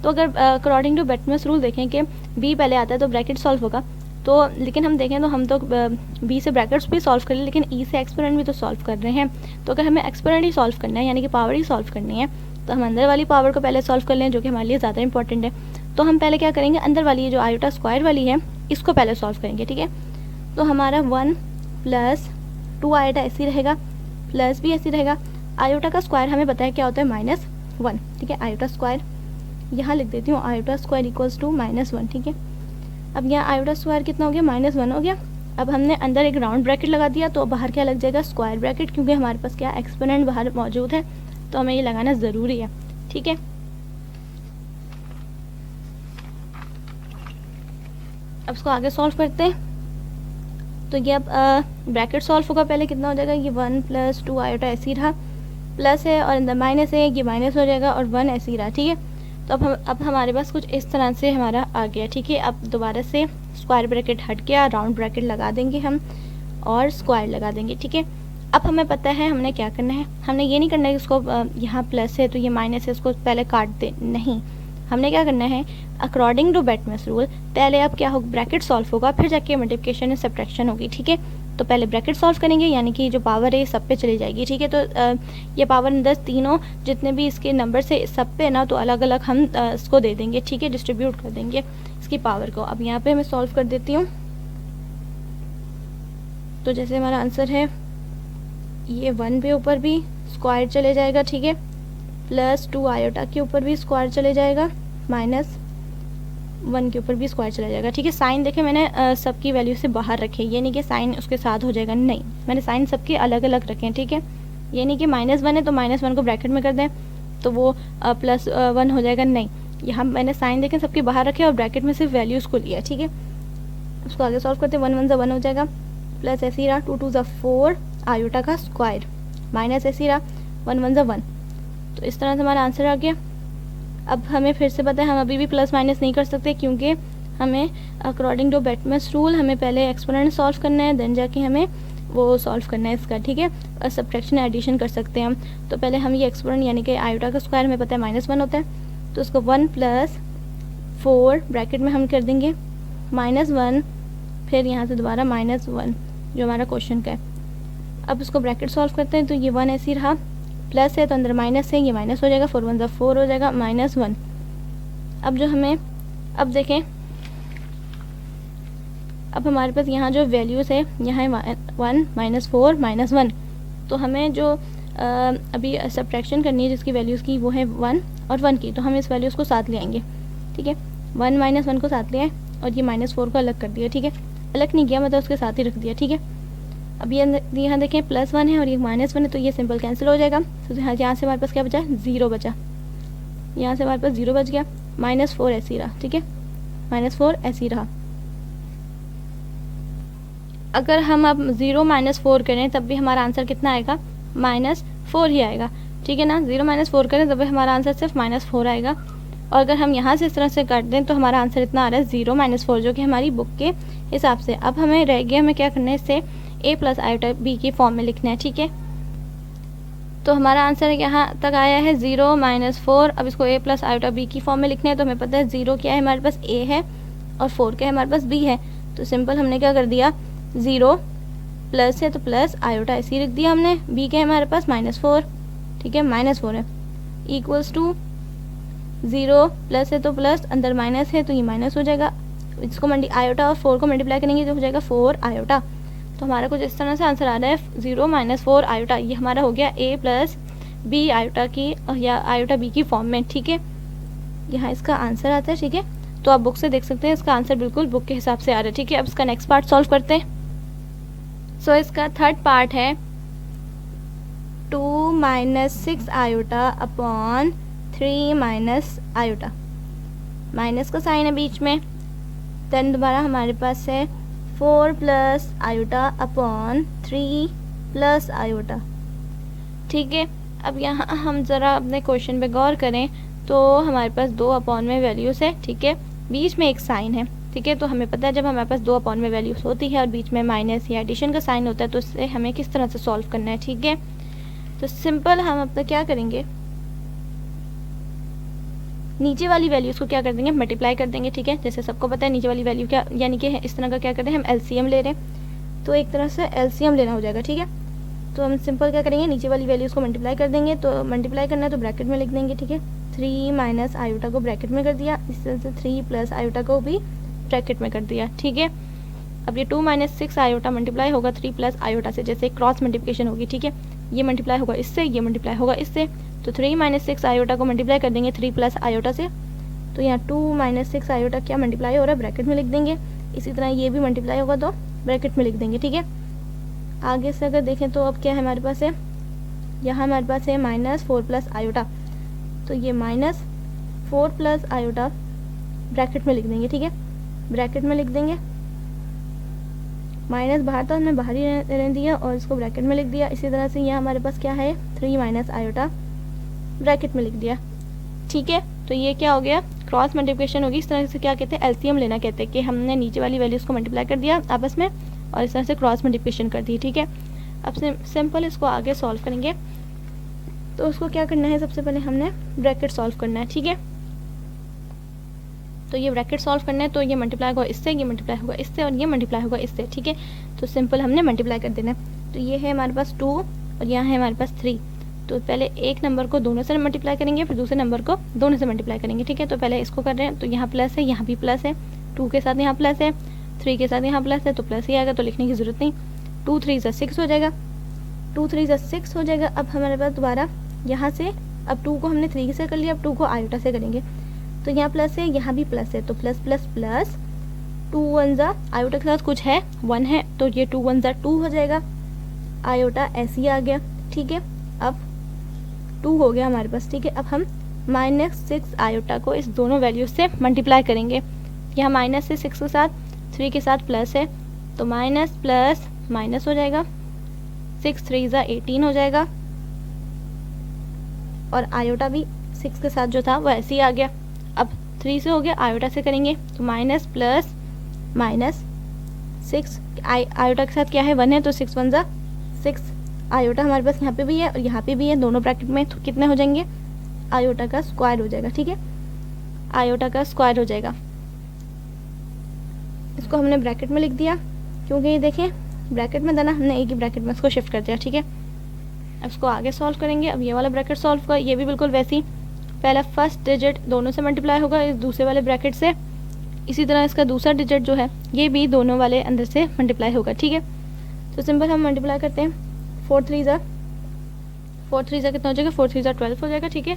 तो अगर अकॉर्डिंग टू बैटमैन्स रूल देखें कि b पहले आता है तो ब्रैकेट सॉल्व होगा, तो लेकिन हम देखें तो हम तो b से ब्रैकेट्स भी सॉल्व कर रहे हैं लेकिन e से एक्सपोनेंट भी तो सॉल्व कर रहे हैं। तो अगर हमें एक्सपोनेंट ही सॉल्व करना है यानी कि पावर ही सॉल्व करनी है, तो हम अंदर वाली पावर को पहले सॉल्व कर लें जो कि हमारे लिए ज़्यादा इंपॉर्टेंट है। तो हम पहले क्या करेंगे, अंदर वाली ये जो आयोटा स्क्वायर वाली है इसको पहले सॉल्व करेंगे, ठीक है। तो हमारा 1 + 2 आयोटा ऐसे ही रहेगा, प्लस भी ऐसे रहेगा, आयोटा का स्क्वायर हमें पता है क्या होता है -1, ठीक है। आयोटा स्क्वायर यहाँ लिख देती हूँ, आयोटा स्क्वायर इक्वल्स टू -1, ठीक है। अब यहाँ आयोटा स्क्वायर कितना हो गया, -1 हो गया। अब हमने अंदर एक राउंड ब्रैकेट लगा दिया तो बाहर क्या लग जाएगा, स्क्वायर ब्रैकेट, क्योंकि हमारे पास क्या एक्सपोनेंट बाहर मौजूद है तो हमें ये लगाना ज़रूरी है, ठीक है। अब इसको आगे सॉल्व करते हैं। तो ये अब ब्रैकेट सॉल्व होगा, पहले कितना हो जाएगा, ये 1 + 2 आयोटा ऐसे ही रहा, प्लस है और अंदर माइनस है, ये माइनस हो जाएगा और 1 ऐसे ही रहा, ठीक है। तो अब हमारे पास कुछ इस तरह से हमारा आ गया, ठीक है। अब दोबारा से स्क्वायर ब्रैकेट हट गया, राउंड ब्रैकेट लगा देंगे हम और स्क्वायर लगा देंगे, ठीक है। अब हमें पता है हमने क्या करना है, हमने ये नहीं करना है कि इसको यहाँ प्लस है तो ये माइनस है इसको पहले काट दे, नहीं। हमने क्या करना है, अकॉर्डिंग टू बेटमैस रूल पहले अब क्या होगा, ब्रैकेट सॉल्व होगा, फिर जाके मल्टीप्लिकेशन एंड सब्ट्रैक्शन होगी, ठीक है। तो पहले ब्रैकेट सॉल्व करेंगे, यानी कि जो पावर है सब पे चली जाएगी, ठीक है। तो ये पावर अंदर तीनों जितने भी इसके नंबर से सब पे ना, तो अलग अलग हम इसको दे देंगे, ठीक है, डिस्ट्रीब्यूट कर देंगे इसकी पावर को। अब यहाँ पे मैं सॉल्व कर देती हूँ। तो जैसे हमारा आंसर है ये 1 पे ऊपर भी स्क्वायर चले जाएगा, ठीक है, प्लस 2 आयोटा के ऊपर भी स्क्वायर चले जाएगा, माइनस 1 के ऊपर भी स्क्वायर चला जाएगा, ठीक है। साइन देखें मैंने सबकी वैल्यू से बाहर रखे, ये नहीं कि साइन उसके साथ हो जाएगा, नहीं, मैंने साइन सबके अलग अलग रखे हैं, ठीक है। ये नहीं कि -1 है तो -1 को ब्रैकेट में कर दें तो वो +1 हो जाएगा, नहीं, यहाँ मैंने साइन देखें सबके बाहर रखे और ब्रैकेट में सिर्फ वैल्यूज़ को लिया, ठीक है। उसको आगे सॉल्व करते हैं, 1 1 ज़ा 1 हो जाएगा, प्लस ऐसे ही रहा 2 2 ज़ा 4 आयोटा का स्क्वायर, माइनस ऐसे ही रहा 1 1 ज़ा 1। तो इस तरह से हमारा आंसर आ गया। अब हमें फिर से पता है हम अभी भी प्लस माइनस नहीं कर सकते, क्योंकि हमें अकॉर्डिंग टू बेटमैस रूल हमें पहले एक्सपोनेंट सॉल्व करना है, देन जाके हमें वो सॉल्व करना है इसका, ठीक है। और सब्ट्रैक्शन एडिशन कर सकते हैं हम। तो पहले हम ये एक्सपोनेंट यानी कि आयोटा का स्क्वायर हमें पता है -1 होता है, तो उसको 1 + 4 ब्रैकेट में हम कर देंगे -1, फिर यहाँ से दोबारा -1 जो हमारा क्वेश्चन का है। अब इसको ब्रैकेट सॉल्व करते हैं, तो ये 1 ऐसे ही रहा, प्लस है तो अंदर माइनस है, ये माइनस हो जाएगा, 4 1 ज़ा 4 हो जाएगा, -1। अब जो हमें, अब देखें, अब हमारे पास यहाँ जो वैल्यूज़ है, यहाँ है 1 -4 -1, तो हमें जो अभी सब्ट्रैक्शन करनी है जिसकी वैल्यूज़ की, वो है 1 और 1 की, तो हम इस वैल्यूज़ को साथ ले आएंगे, ठीक है। 1 -1 को साथ ले आए और ये -4 को अलग कर दिया, ठीक है, अलग नहीं किया, मतलब उसके साथ ही रख दिया, ठीक है। अब ये यहाँ देखें +1 है और ये -1 है, तो ये सिंपल कैंसिल हो जाएगा। तो यहाँ से हमारे पास क्या बचा, 0 बचा, यहाँ से हमारे पास 0 बच गया, -4 ऐसे ही रहा, ठीक है, -4 ऐसे ही रहा। अगर हम अब 0 -4 करें तब भी हमारा आंसर कितना आएगा, -4 ही आएगा, ठीक है ना। 0 -4 करें तब भी हमारा आंसर सिर्फ -4 आएगा। और अगर हम यहाँ से इस तरह से काट दें तो हमारा आंसर इतना आ रहा है 0 -4, जो कि हमारी बुक के हिसाब से। अब हमें रह गया, हमें क्या करना है, इससे a + आयोटा b की फॉर्म में लिखना है, ठीक है। तो हमारा आंसर यहाँ तक आया है 0 -4। अब इसको a + आयोटा b की फॉर्म में लिखना है, तो हमें पता है 0 क्या है, हमारे पास a है और 4 क्या है, हमारे पास b है। तो सिंपल हमने क्या कर दिया, 0 प्लस है तो प्लस आयोटा ऐसे ही लिख दिया हमने, b क्या है हमारे पास -4, ठीक है, -4 है, इक्वल्स टू 0 प्लस है तो प्लस, अंदर माइनस है तो ये माइनस हो जाएगा, इसको आयोटा और 4 को मल्टीप्लाई करेंगे तो हो जाएगा 4 आयोटा। तो हमारा कुछ इस तरह से आंसर आ रहा है 0 -4 आयोटा। ये हमारा हो गया a + b आयोटा की या आयोटा b की फॉर्म में, ठीक है। यहाँ इसका आंसर आता है, ठीक है। तो आप बुक से देख सकते हैं इसका आंसर बिल्कुल बुक के हिसाब से आ रहा है, ठीक है। अब इसका नेक्स्ट पार्ट सॉल्व करते हैं। सो इसका थर्ड पार्ट है 2 - 6 आयोटा अपॉन 3 - आयोटा, माइनस का साइन है बीच में। देन दोबारा हमारे पास है 4 + आयोटा अपॉन 3 + आयोटा, ठीक है। अब यहाँ हम ज़रा अपने क्वेश्चन पे गौर करें तो हमारे पास 2 अपॉन में वैल्यूज़ है, ठीक है, बीच में एक साइन है, ठीक है। तो हमें पता है जब हमारे पास 2 अपॉन में वैल्यूज़ होती है और बीच में माइनस या एडिशन का साइन होता है तो इससे हमें किस तरह से सॉल्व करना है, ठीक है। तो सिंपल हम अपना क्या करेंगे, नीचे वाली वैल्यूज़ को क्या कर देंगे, मल्टीप्लाई कर देंगे, ठीक है। जैसे सबको पता है नीचे वाली वैल्यू क्या, यानी कि इस तरह का क्या करते हैं, हम एलसीएम ले रहे हैं, तो एक तरह से एलसीएम लेना हो जाएगा, ठीक है। तो हम सिंपल क्या करेंगे, नीचे वाली वैल्यूज़ को मल्टीप्लाई कर देंगे, तो मल्टीप्लाई करना है तो ब्रैकेट में लिख देंगे, ठीक है। 3 - आयोटा को ब्रैकेट में कर दिया, इस तरह से 3 + आयोटा को भी ब्रैकेट में कर दिया, ठीक है। अब ये 2 - 6 आयोटा मल्टीप्लाई होगा 3 + आयोटा से, जैसे क्रॉस मल्टीप्लिकेशन होगी, ठीक है। ये मल्टीप्लाई होगा इससे, ये मल्टीप्लाई होगा इससे, तो 3 - 6 आयोटा को मल्टीप्लाई कर देंगे 3 + आयोटा से, तो यहाँ 2 - 6 आयोटा क्या मल्टीप्लाई हो रहा है, ब्रैकेट में लिख देंगे। इसी तरह ये भी मल्टीप्लाई होगा तो ब्रैकेट में लिख देंगे, ठीक है। आगे से अगर देखें तो अब क्या है हमारे पास है, यहाँ हमारे पास है -4 + आयोटा, तो ये -4 + आयोटा ब्रैकेट में लिख देंगे, ठीक है, ब्रैकेट में लिख देंगे। माइनस बाहर था, हमने बाहर ही रहने दिया और इसको ब्रैकेट में लिख दिया। इसी तरह से यहाँ हमारे पास क्या है, 3 माइनस आयोटा ब्रैकेट में लिख दिया। ठीक है, तो ये क्या हो गया, क्रॉस मल्टीप्लिकेशन होगी। इस तरह से क्या कहते हैं, एलसीएम लेना कहते हैं कि हमने नीचे वाली वैल्यूज़ को मल्टीप्लाई कर दिया आपस में और इस तरह से क्रॉस मल्टीप्लिकेशन कर दी। ठीक है, अब सिंपल इसको आगे सॉल्व करेंगे। तो उसको क्या करना है, सबसे पहले हमने ब्रैकेट सॉल्व करना है। ठीक है, तो ये ब्रैकेट सॉल्व करना है, तो ये मल्टीप्लाई होगा इससे, ये मल्टीप्लाई होगा इससे और ये मल्टीप्लाई होगा इससे। ठीक है, तो सिंपल हमने मल्टीप्लाई कर देना है। तो ये है हमारे पास 2 और यहाँ है हमारे पास 3। तो पहले एक नंबर को दोनों से मल्टीप्लाई करेंगे, फिर दूसरे नंबर को दोनों से मल्टीप्लाई करेंगे। ठीक है, तो पहले इसको कर रहे हैं, तो यहाँ प्लस है, यहाँ भी प्लस है, 2 के साथ यहाँ प्लस है, 3 के साथ यहाँ प्लस है, तो प्लस ही आएगा, तो लिखने की ज़रूरत नहीं। 2 3 6 हो जाएगा, 2 3 6 हो जाएगा। अब हमारे पास दोबारा यहाँ से, अब 2 को हमने 3 से कर लिया, अब 2 को आयोटा से करेंगे। तो यहाँ प्लस है, यहाँ भी प्लस है, तो प्लस प्लस प्लस 2 1 जा, आयोटा के साथ कुछ है 1 है, तो ये 2 1 जा 2 हो जाएगा, आयोटा ऐसे ही आ गया। ठीक है, अब 2 हो गया हमारे पास। ठीक है, अब हम -6 आयोटा को इस दोनों वैल्यूज से मल्टीप्लाई करेंगे। यहाँ माइनस से 6 के साथ, 3 के साथ प्लस है, तो माइनस प्लस माइनस हो जाएगा, 6 3 जा 18 हो जाएगा और आयोटा भी 6 के साथ जो था वो ऐसे ही आ गया। अब 3 से हो गया, आयोटा से करेंगे तो माइनस प्लस माइनस 6, आयोटा के साथ क्या है 1 है, तो 6 1 जा 6, आयोटा हमारे पास यहाँ पे भी है और यहाँ पे भी है, दोनों ब्रैकेट में, तो कितने हो जाएंगे, आयोटा का स्क्वायर हो जाएगा। ठीक है, आयोटा का स्क्वायर हो जाएगा। इसको हमने ब्रैकेट में लिख दिया, क्योंकि ये देखें ब्रैकेट में था ना, हमने एक ही ब्रैकेट में इसको शिफ्ट कर दिया। ठीक है, अब इसको आगे सॉल्व करेंगे। अब ये वाला ब्रैकेट सॉल्व होगा, ये भी बिल्कुल वैसे ही, पहला फर्स्ट डिजिट दोनों से मल्टीप्लाई होगा इस दूसरे वाले ब्रैकेट से, इसी तरह इसका दूसरा डिजिट जो है ये भी दोनों वाले अंदर से मल्टीप्लाई होगा। ठीक है, तो सिंपल हम मल्टीप्लाई करते हैं, 4 3 जा कितना हो जाएगा, 4 3 जा 12 हो जाएगा। ठीक है,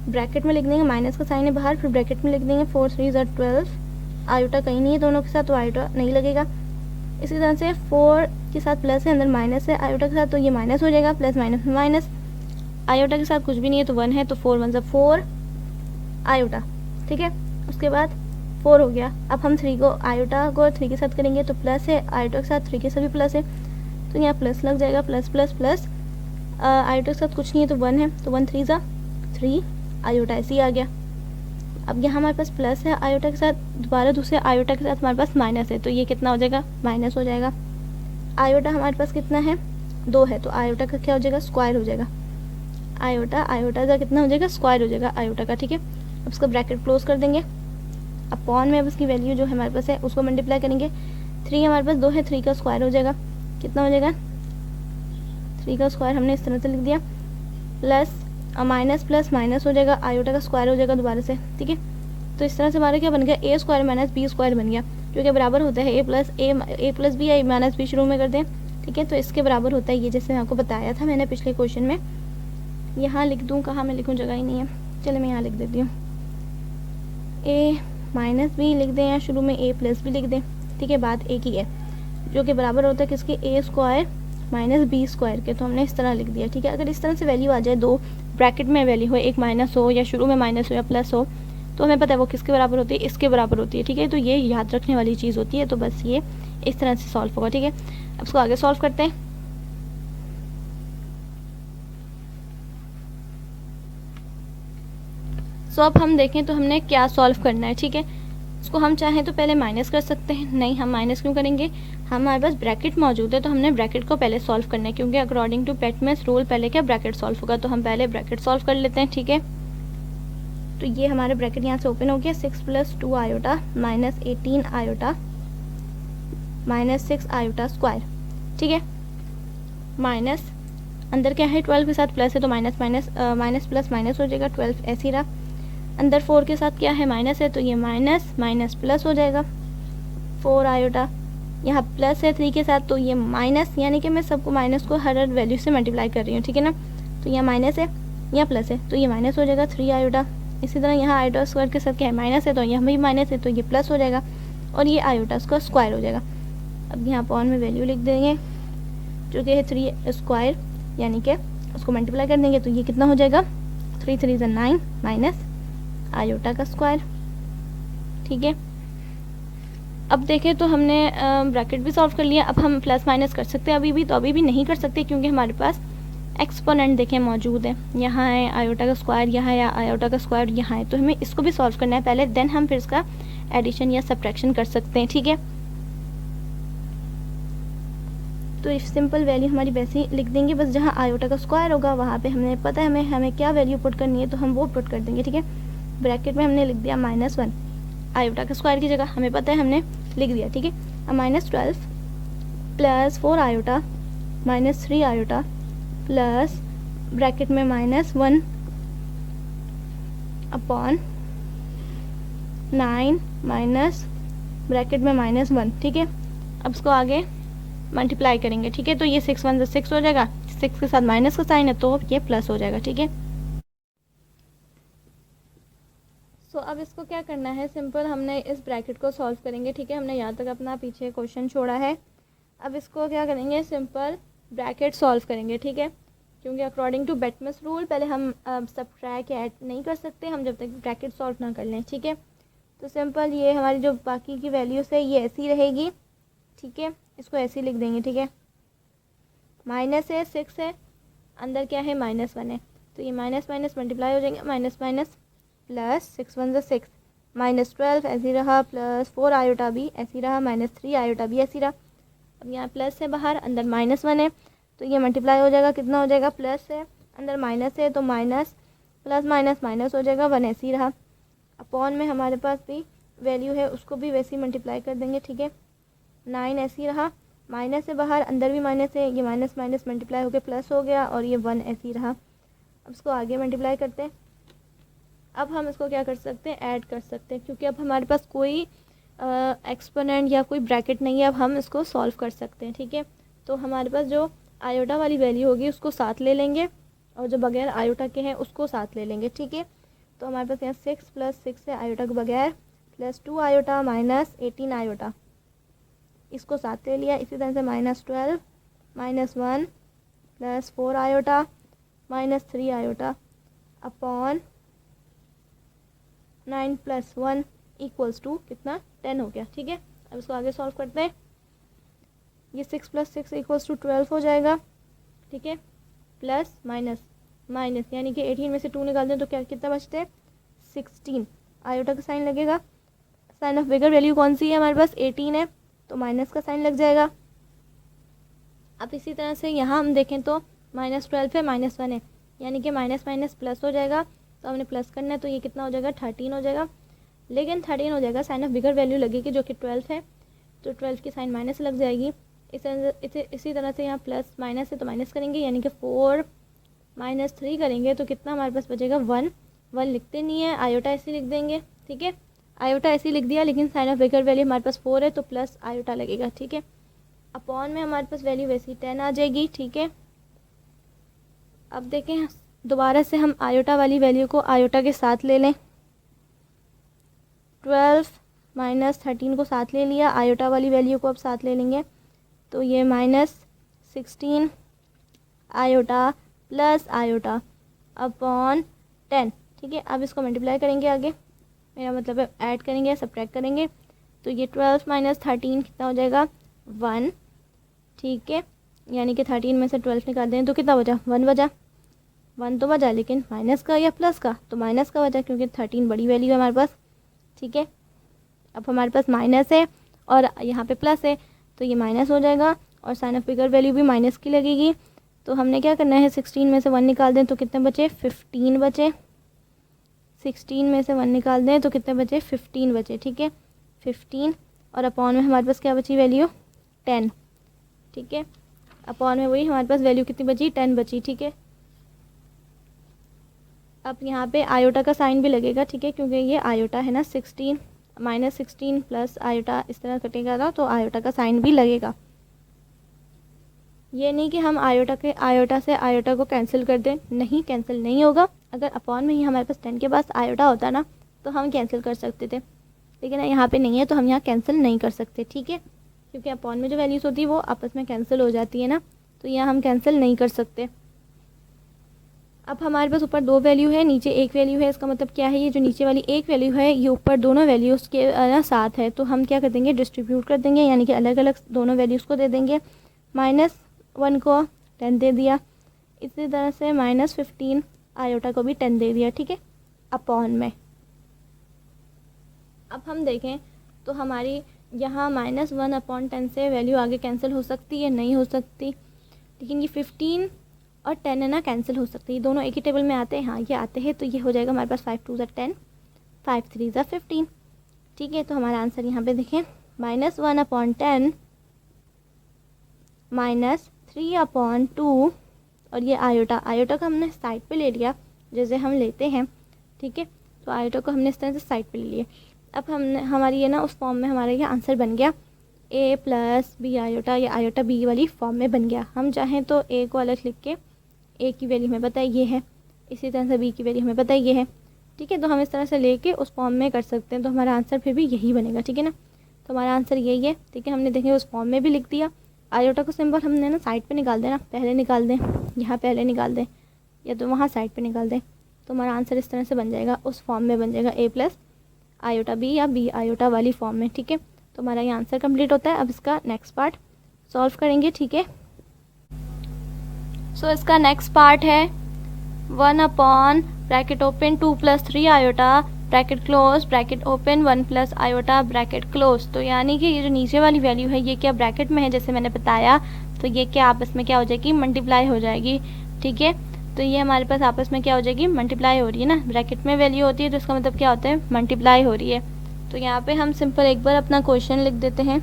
ब्रैकेट में लिख देंगे, माइनस का साइन है बाहर, फिर ब्रैकेट में लिख देंगे 4 3 जा 12, आयोटा कहीं नहीं है दोनों के साथ, तो आयोटा नहीं लगेगा। इसी तरह से 4 के साथ प्लस है, अंदर माइनस है आयोटा के साथ, तो ये माइनस हो जाएगा, प्लस माइनस में माइनस, आयोटा के साथ कुछ भी नहीं है तो 1 है, तो 4 1 जा 4 आयोटा। ठीक है, उसके बाद 4 हो गया। अब हम 3 को, आयोटा को 3 के साथ करेंगे तो प्लस है, आयोटा के साथ 3 के साथ भी प्लस है, तो यहाँ प्लस लग जाएगा, प्लस प्लस प्लस, आयोटा के साथ कुछ नहीं है तो 1 है, तो 1 3 जा 3, आयोटा ऐसे ही आ गया। अब यहाँ हमारे पास प्लस है आयोटा के साथ, दोबारा दूसरे आयोटा के साथ हमारे पास माइनस है, तो ये कितना हो जाएगा, माइनस हो जाएगा। आयोटा हमारे पास कितना है, 2 है, तो आयोटा का क्या हो जाएगा, स्क्वायर हो जाएगा। आयोटा का कितना हो जाएगा, स्क्वायर हो जाएगा आयोटा का। ठीक है, अब इसका ब्रैकेट क्लोज कर देंगे, अपॉन में अब इसकी वैल्यू जो हमारे पास है उसको मल्टीप्लाई करेंगे। 3 हमारे पास 2 है, 3 का स्क्वायर हो जाएगा, कितना हो जाएगा, 3 का स्क्वायर हमने इस तरह से लिख दिया, प्लस माइनस प्लस माइनस हो जाएगा, आयोटा का स्क्वायर हो जाएगा दोबारा से। ठीक है, तो इस तरह से हमारा क्या बन गया, ए स्क्वायर माइनस बी स्क्वायर बन गया, जो कि बराबर होता है ए प्लस बी या माइनस बी शुरू में कर दें। ठीक है, तो इसके बराबर होता है ये, जैसे मैं आपको बताया था मैंने पिछले क्वेश्चन में। यहाँ लिख दूँ, कहाँ मैं लिखूँ, जगह ही नहीं है, चलो मैं यहाँ लिख देती हूँ, ए माइनस बी लिख दें या शुरू में ए प्लस बी लिख दें। ठीक है, बात एक ही है, जो कि बराबर होता है किसके, a square minus b square के, तो हमने इस तरह लिख दिया। ठीक है, अगर इस तरह से वैल्यू आ जाए, 2 ब्रैकेट में वैल्यू हो, एक माइनस हो या शुरू में माइनस हो या प्लस हो, तो हमें पता है वो किसके बराबर होती है, इसके बराबर होती है। ठीक है, तो ये याद रखने वाली चीज़ होती है, तो बस ये इस तरह से सॉल्व होगा। ठीक है, अब इसको आगे सॉल्व करते हैं। सो अब हम देखें तो हमने क्या सॉल्व करना है। ठीक है, इसको हम चाहें तो पहले माइनस कर सकते हैं, नहीं हम माइनस क्यों करेंगे, हमारे पास ब्रैकेट मौजूद है, तो हमने ब्रैकेट को पहले सॉल्व करना है, क्योंकि अकॉर्डिंग टू पेटमेस रूल पहले क्या ब्रैकेट सॉल्व होगा, तो हम पहले ब्रैकेट सॉल्व कर लेते हैं। ठीक है, तो ये हमारे ब्रैकेट यहाँ से ओपन हो गया, 6 + 2 iota minus 18 iota minus 6 iota square. ठीक है, माइनस अंदर क्या है, 12 के साथ प्लस है, तो minus minus minus plus minus हो जाएगा, 12 ऐसे ही रहा। अंदर 4 के साथ क्या है, माइनस है, तो ये माइनस माइनस प्लस हो जाएगा, 4 आयोटा। यहाँ प्लस है 3 के साथ, तो ये माइनस, यानी कि मैं सबको माइनस को हर वैल्यू से मल्टीप्लाई कर रही हूँ। ठीक है ना, तो यहाँ माइनस है, यहाँ प्लस है, तो ये माइनस हो जाएगा 3 आयोटा। इसी तरह यहाँ आयोटा स्क्वायर के साथ क्या है, माइनस है, तो यहाँ भी माइनस है, तो ये प्लस हो जाएगा और ये आयोटा का स्क्वायर हो जाएगा। अब यहाँ अपॉन में वैल्यू लिख देंगे जो कि है 3 स्क्वायर, यानी कि उसको मल्टीप्लाई कर देंगे, तो ये कितना हो जाएगा, 3 3 = 9 माइनस आयोटा का स्क्वायर। ठीक है, अब देखें तो हमने ब्रैकेट भी सॉल्व कर लिया। अब हम प्लस माइनस कर सकते हैं अभी भी, तो अभी भी नहीं कर सकते क्योंकि हमारे पास एक्सपोनेंट देखें मौजूद है। यहाँ है आयोटा का स्क्वायर, यहाँ है आयोटा का स्क्वायर, यहाँ है, तो हमें इसको भी सॉल्व करना है पहले, देन हम फिर इसका एडिशन या सब्ट्रैक्शन कर सकते हैं। ठीक है, तो सिंपल वैल्यू हमारी वैसे ही लिख देंगे, बस जहाँ आयोटा का स्क्वायर होगा वहाँ पे हमें पता है हमें क्या वैल्यू पुट करनी है, तो हम वो पुट कर देंगे। ठीक है, ब्रैकेट में हमने लिख दिया -1 आयोटा के स्क्वायर की जगह, हमें पता है हमने लिख दिया। ठीक है, अब -12 plus 4 iota minus 3 iota plus bracket में -1 अपॉन 9 माइनस ब्रैकेट में -1। ठीक है, अब इसको आगे मल्टीप्लाई करेंगे। ठीक है, तो ये 6 1 6 हो जाएगा, 6 के साथ माइनस का साइन है तो ये प्लस हो जाएगा। ठीक है, सो अब इसको क्या करना है, सिंपल हमने इस ब्रैकेट को सॉल्व करेंगे। ठीक है, हमने यहाँ तक अपना पीछे क्वेश्चन छोड़ा है। अब इसको क्या करेंगे, सिंपल ब्रैकेट सॉल्व करेंगे। ठीक है, क्योंकि अकॉर्डिंग टू बेटमस रूल पहले हम सब्ट्रैक्ट ऐड नहीं कर सकते हम जब तक ब्रैकेट सॉल्व ना कर लें। ठीक है, तो सिंपल ये हमारी जो बाकी की वैल्यूज़ है ये ऐसी रहेगी। ठीक है, इसको ऐसे लिख देंगे। ठीक है, माइनस है 6 है, अंदर क्या है -1 है, तो ये माइनस माइनस मल्टीप्लाई हो जाएंगे, माइनस माइनस प्लस 6 1 6 -12 ऐसे रहा, प्लस 4 आयोटा भी ऐसे रहा, -3 आयोटा भी ऐसे रहा। अब यहाँ प्लस है बाहर, अंदर -1 है, तो ये मल्टीप्लाई हो जाएगा, कितना हो जाएगा, प्लस है अंदर माइनस है तो माइनस प्लस माइनस माइनस हो जाएगा, 1 ऐसे ही रहा। अपॉन में हमारे पास भी वैल्यू है उसको भी वैसे ही मल्टीप्लाई कर देंगे। ठीक है, 9 ऐसे ही रहा, माइनस है बाहर, अंदर भी माइनस है, ये माइनस माइनस मल्टीप्लाई होकर प्लस हो गया और ये 1 ऐसे ही रहा। अब इसको आगे मल्टीप्लाई करते हैं। अब हम इसको क्या कर सकते हैं, ऐड कर सकते हैं, क्योंकि अब हमारे पास कोई एक्सपोनेंट या कोई ब्रैकेट नहीं है, अब हम इसको सॉल्व कर सकते हैं। ठीक है, तो हमारे पास जो आयोटा वाली वैल्यू होगी उसको साथ ले लेंगे और जो बगैर आयोटा के हैं उसको साथ ले लेंगे। ठीक है, तो हमारे पास यहाँ 6 + 6 है आयोटा के बगैर, प्लस 2 आयोटा माइनस 18 आयोटा, इसको साथ ले लिया। इसी तरह से -12 -1 प्लस 4 आयोटा -3 आयोटा अपॉन 9 + 1 = कितना, 10 हो गया। ठीक है, अब इसको आगे सॉल्व करते हैं। ये 6 + 6 = 12 हो जाएगा। ठीक है, प्लस माइनस माइनस यानी कि 18 में से 2 निकाल दें तो क्या कितना बचते हैं, 16। आयोटा का साइन लगेगा, साइन ऑफ बिगर वैल्यू कौन सी है हमारे पास, 18 है, तो माइनस का साइन लग जाएगा। अब इसी तरह से यहाँ हम देखें तो -12 है, -1 है, यानी कि माइनस माइनस प्लस हो जाएगा, तो हमने प्लस करना है, तो ये कितना हो जाएगा, 13 हो जाएगा। लेकिन 13 हो जाएगा, साइन ऑफ बिगर वैल्यू लगेगी जो कि 12 है, तो 12 की साइन माइनस लग जाएगी। इसी तरह से यहाँ प्लस माइनस है तो माइनस करेंगे, यानी कि 4 - 3 करेंगे तो कितना हमारे पास बचेगा, 1 1 लिखते नहीं है, आयोटा ऐसे लिख देंगे। ठीक है, आयोटा ऐसे लिख दिया, लेकिन साइन ऑफ बिगर वैल्यू हमारे पास 4 है तो प्लस आयोटा लगेगा। ठीक है, अपॉन में हमारे पास वैल्यू वैसी 10 आ जाएगी। ठीक है, अब देखें दोबारा से हम आयोटा वाली वैल्यू को आयोटा के साथ ले लें। 12 - 13 को साथ ले लिया, आयोटा वाली वैल्यू को अब साथ ले लेंगे, तो ये -16 आयोटा प्लस आयोटा अपॉन 10। ठीक है, अब इसको मल्टीप्लाई करेंगे आगे, मेरा मतलब है ऐड करेंगे, सब्ट्रैक्ट करेंगे, तो ये 12 - 13 कितना हो जाएगा, 1। ठीक है, यानी कि 13 में से 12 निकाल दें तो कितना बचा, 1 बचा। 1 तो बचा, लेकिन माइनस का या प्लस का, तो माइनस का बचा क्योंकि 13 बड़ी वैल्यू है हमारे पास। ठीक है, अब हमारे पास माइनस है और यहाँ पे प्लस है, तो ये माइनस हो जाएगा और साइन ऑफ बिगर वैल्यू भी माइनस की लगेगी। तो हमने क्या करना है, 16 में से 1 निकाल दें तो कितने बचे, 15 बचे। 16 में से 1 निकाल दें तो कितने बचे, 15 बचे। ठीक है, 15 और अपॉन में हमारे पास क्या बची वैल्यू, 10। ठीक है, अपॉन में वही हमारे पास वैल्यू कितनी बची, 10 बची। ठीक है, अब यहाँ पे आयोटा का साइन भी लगेगा। ठीक है, क्योंकि ये आयोटा है ना, 16 -16 प्लस आयोटा इस तरह कटेगा ना, तो आयोटा का साइन भी लगेगा। ये नहीं कि हम आयोटा से आयोटा को कैंसिल कर दें, नहीं, कैंसिल नहीं होगा। अगर अपॉन में ही हमारे पास 10 के पास आयोटा होता ना तो हम कैंसिल कर सकते थे, लेकिन यहाँ पे नहीं है तो हम यहाँ कैंसिल नहीं कर सकते। ठीक है, क्योंकि अपॉन में जो वैल्यूज़ होती है वो आपस में कैंसिल हो जाती है ना, तो यहाँ हम कैंसिल नहीं कर सकते। अब हमारे पास ऊपर 2 वैल्यू है, नीचे 1 वैल्यू है। इसका मतलब क्या है, ये जो नीचे वाली 1 वैल्यू है ये ऊपर दोनों वैल्यूज़ के साथ है, तो हम क्या कर देंगे, डिस्ट्रीब्यूट कर देंगे, यानी कि अलग अलग दोनों वैल्यूज़ को दे देंगे। -1 को 10 दे दिया, इसी तरह से -15 आयोटा को भी 10 दे दिया, ठीक है, अपॉन में। अब हम देखें तो हमारी यहाँ -1/10 से वैल्यू आगे कैंसिल हो सकती है, नहीं हो सकती, लेकिन ये 15 और 10 है ना, कैंसिल हो सकती है। दोनों एक ही टेबल में आते हैं, हाँ ये आते हैं, तो ये हो जाएगा हमारे पास 5 2 10, 5 3 15, ठीक है। तो हमारा आंसर यहाँ पे देखें, -1/10 -3/2, और ये आयोटा का हमने साइड पे ले लिया जैसे हम लेते हैं, ठीक है। तो आयोटा को हमने इस तरह से साइड पे ले लिया। अब हमने हमारी ये ना उस फॉर्म में हमारा ये आंसर बन गया, a + b आयोटा, या आयोटा b वाली फॉर्म में बन गया। हम चाहें तो a को अलग लिख के a की वैल्यू हमें पता है ये है, इसी तरह से b की वैल्यू हमें पता है ये है, ठीक है। तो हम इस तरह से लेके उस फॉर्म में कर सकते हैं, तो हमारा आंसर फिर भी यही बनेगा, ठीक है ना। तो हमारा आंसर यही है, ठीक है। हमने देखें उस फॉर्म में भी लिख दिया। आयोटा को सिंबल हमने ना साइड पे निकाल देना, पहले निकाल दें, यहाँ पहले निकाल दें, या तो वहाँ साइड पे निकाल दें, तो हमारा आंसर इस तरह से बन जाएगा, उस फॉर्म में बन जाएगा a + आयोटा b या b आयोटा वाली फॉर्म में, ठीक है। तो हमारा ये आंसर कंप्लीट होता है। अब इसका नेक्स्ट पार्ट सॉल्व करेंगे, ठीक है। सो इसका नेक्स्ट पार्ट है 1/(2 + 3 iota bracket close bracket open 1 + iota bracket close. तो यानी कि ये जो नीचे वाली वैल्यू है ये क्या ब्रैकेट में है, जैसे मैंने बताया, तो ये क्या आपस में क्या हो जाएगी, मल्टीप्लाई हो जाएगी, ठीक है। तो ये हमारे पास आपस में क्या हो जाएगी, मल्टीप्लाई हो रही है ना, ब्रैकेट में वैल्यू होती है तो इसका मतलब क्या होता है, मल्टीप्लाई हो रही है। तो यहाँ पे हम सिंपल एक बार अपना क्वेश्चन लिख देते हैं।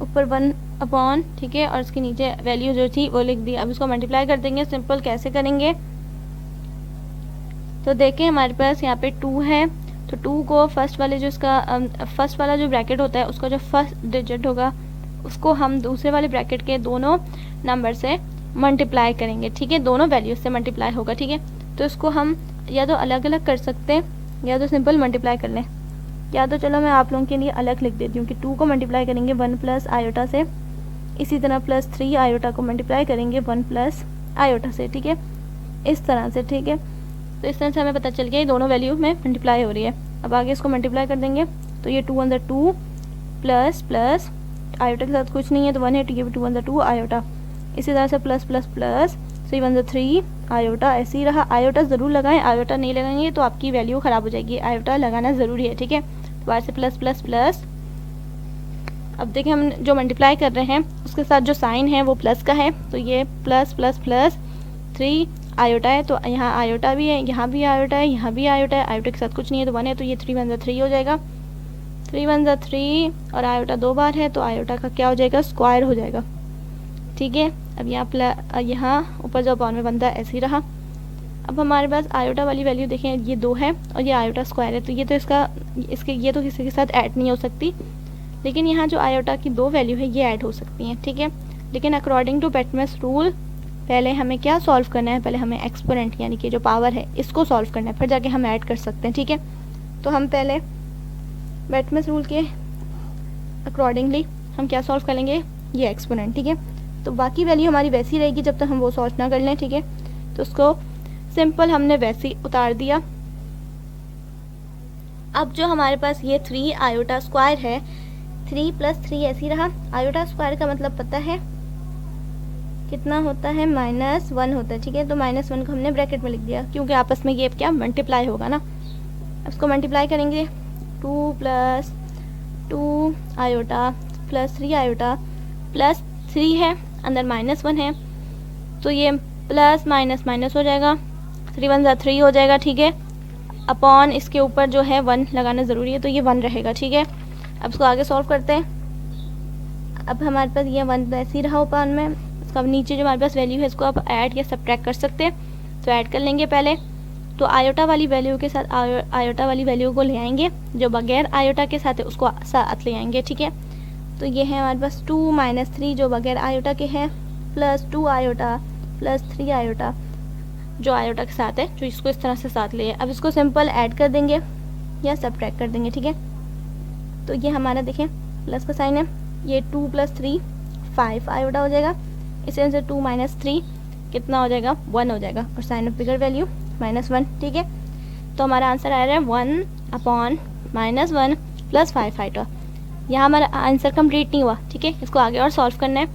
ऊपर 1/, ठीक है, और इसके नीचे वैल्यू जो थी वो लिख दी। अब इसको मल्टीप्लाई कर देंगे। सिंपल कैसे करेंगे, तो देखें हमारे पास यहाँ पे 2 है, तो 2 को फर्स्ट वाले जो इसका फर्स्ट वाला जो ब्रैकेट होता है उसका जो फर्स्ट डिजिट होगा उसको हम दूसरे वाले ब्रैकेट के दोनों नंबर से मल्टीप्लाई करेंगे, ठीक है, दोनों वैल्यूज से मल्टीप्लाई होगा, ठीक है। तो इसको हम या तो अलग अलग कर सकते हैं या तो सिंपल मल्टीप्लाई कर लें, या तो चलो मैं आप लोगों के लिए अलग लिख देती हूँ कि 2 को मल्टीप्लाई करेंगे 1 + आयोटा से, इसी तरह +3 आयोटा को मल्टीप्लाई करेंगे 1 + आयोटा से, ठीक है, इस तरह से, ठीक है। तो इस तरह से हमें पता चल गया ये दोनों वैल्यू में मल्टीप्लाई हो रही है। अब आगे इसको मल्टीप्लाई कर देंगे, तो ये 2 × 2 प्लस आयोटा के साथ कुछ नहीं है तो 1 है, तो ये भी 2 × 2 आयोटा, इसी तरह से प्लस 3 × 3 आयोटा, ऐसे ही रहा। आयोटा ज़रूर लगाएं, आयोटा नहीं लगाएंगे तो आपकी वैल्यू ख़राब हो जाएगी, आयोटा लगाना ज़रूरी है, ठीक है। तो बाहर से प्लस। अब देखिए हम जो मल्टीप्लाई कर रहे हैं उसके साथ जो साइन है वो प्लस का है, तो ये प्लस 3 आयोटा है, तो यहाँ आयोटा भी है, यहाँ भी आयोटा है, यहाँ भी आयोटा है, आयोटा के साथ कुछ नहीं है तो 1 है, तो ये 3 × 3 हो जाएगा, 3 × 3, और आयोटा 2 बार है तो आयोटा का क्या हो जाएगा, स्क्वायर हो जाएगा, ठीक है। अब यहाँ ऊपर जो अपॉन में बनता है ऐसे ही रहा। अब हमारे पास आयोटा वाली वैल्यू देखें, ये 2 है और ये आयोटा स्क्वायर है, तो ये तो ये तो किसी के साथ ऐड नहीं हो सकती, लेकिन यहाँ जो आयोटा की 2 वैल्यू है ये ऐड हो सकती हैं, ठीक है। लेकिन अकॉर्डिंग टू बैटमैस रूल पहले हमें क्या सॉल्व करना है, पहले हमें एक्सपोनेंट यानी कि जो पावर है इसको सॉल्व करना है, फिर जाके हम ऐड कर सकते हैं, ठीक है। तो हम पहले बैटमैस रूल के अकॉर्डिंगली हम क्या सॉल्व करेंगे, ये एक्सपोनेंट, ठीक है। तो बाकी वैल्यू हमारी वैसी रहेगी जब तक हम वो सॉल्व ना कर लें, ठीक है। तो उसको सिंपल हमने वैसे ही उतार दिया। अब जो हमारे पास ये 3 आयोटा स्क्वायर है, 3 + 3 ऐसे ही रहा। आयोटा स्क्वायर का मतलब पता है कितना होता है, -1 होता है, ठीक है। तो -1 को हमने ब्रैकेट में लिख दिया क्योंकि आपस में ये क्या मल्टीप्लाई होगा ना। उसको मल्टीप्लाई करेंगे 2 + 2 आयोटा + 3 आयोटा +3 है, अंदर -1 है, तो ये प्लस माइनस हो जाएगा, 3 × 3 हो जाएगा, ठीक है। अपॉन इसके ऊपर जो है 1 लगाना ज़रूरी है, तो ये 1 रहेगा, ठीक है। अब इसको आगे सॉल्व करते हैं। अब हमारे पास ये 1 ऐसे ही रहा अपॉन में, इसका नीचे जो हमारे पास वैल्यू है इसको आप ऐड या सब्ट्रैक्ट कर सकते हैं, तो ऐड कर लेंगे पहले। तो आयोटा वाली वैल्यू के साथ आयोटा वाली वैल्यू को ले आएंगे, जो बगैर आयोटा के साथ है उसको साथ ले आएंगे, ठीक है। तो ये है हमारे पास 2 - 3 जो बगैर आयोटा के हैं, +2 आयोटा +3 आयोटा जो आयोटा के साथ है, जो इसको इस तरह से साथ ले। अब इसको सिंपल ऐड कर देंगे या सब्ट्रैक्ट कर देंगे, ठीक है। तो ये हमारा देखें प्लस का साइन है, ये 2 + 3 5 आयोटा हो जाएगा। इसी तरह से 2 माइनस 3 कितना हो जाएगा, 1 हो जाएगा, और साइन ऑफ बिगर वैल्यू -1। ठीक है, तो हमारा आंसर आ रहा है 1/-1 प्लस 5 आयोटा। यहाँ हमारा आंसर कंप्लीट नहीं हुआ। ठीक है, इसको आगे और सॉल्व करना है।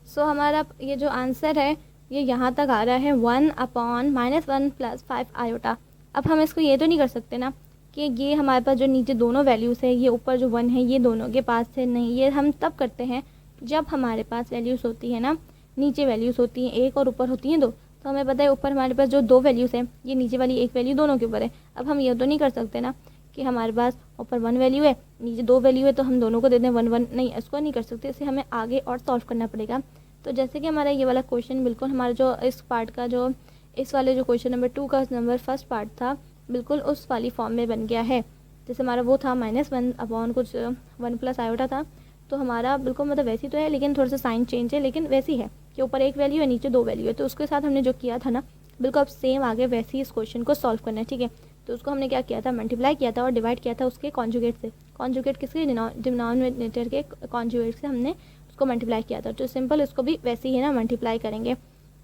सो हमारा ये जो आंसर है ये यहाँ तक आ रहा है 1/-1 प्लस 5 आयोटा। अब हम इसको ये तो नहीं कर सकते ना कि ये हमारे पास जो नीचे दोनों वैल्यूज़ है, ये ऊपर जो 1 है, ये दोनों के पास है। नहीं, ये हम तब करते हैं जब हमारे पास वैल्यूज़ होती है ना, नीचे वैल्यूज़ होती हैं 1 और ऊपर होती हैं 2। तो हमें पता है ऊपर हमारे पास जो 2 वैल्यूज़ हैं, ये नीचे वाली 1 वैल्यू दोनों के ऊपर है। अब हम ये तो नहीं कर सकते ना कि हमारे पास ऊपर 1 वैल्यू है, नीचे 2 वैल्यू है, तो हम दोनों को दे दें 1 1। नहीं, इसको नहीं कर सकते, इसे हमें आगे और सॉल्व करना पड़ेगा। तो जैसे कि हमारा ये वाला क्वेश्चन बिल्कुल हमारा जो इस पार्ट का जो इस वाले जो क्वेश्चन नंबर 2 का नंबर फर्स्ट पार्ट था, बिल्कुल उस वाली फॉर्म में बन गया है। जैसे हमारा वो था -1 कुछ 1 प्लस आयोटा था, तो हमारा बिल्कुल मतलब वैसी तो है, लेकिन थोड़ा सा साइन चेंज है, लेकिन वैसी है कि ऊपर 1 वैल्यू है, नीचे 2 वैल्यू है। तो उसके साथ हमने जो किया था ना, बिल्कुल अब सेम आगे वैसे ही इस क्वेश्चन को सॉल्व करना है। ठीक है, तो उसको हमने क्या किया था, मल्टीप्लाई किया था और डिवाइड किया था उसके कॉन्जुगेट से। कॉन्जुगेट किसके, डिनोमिनेटर के कॉन्जुगेट से हमने उसको मल्टीप्लाई किया था। तो सिंपल इसको भी वैसे ही है ना मल्टीप्लाई करेंगे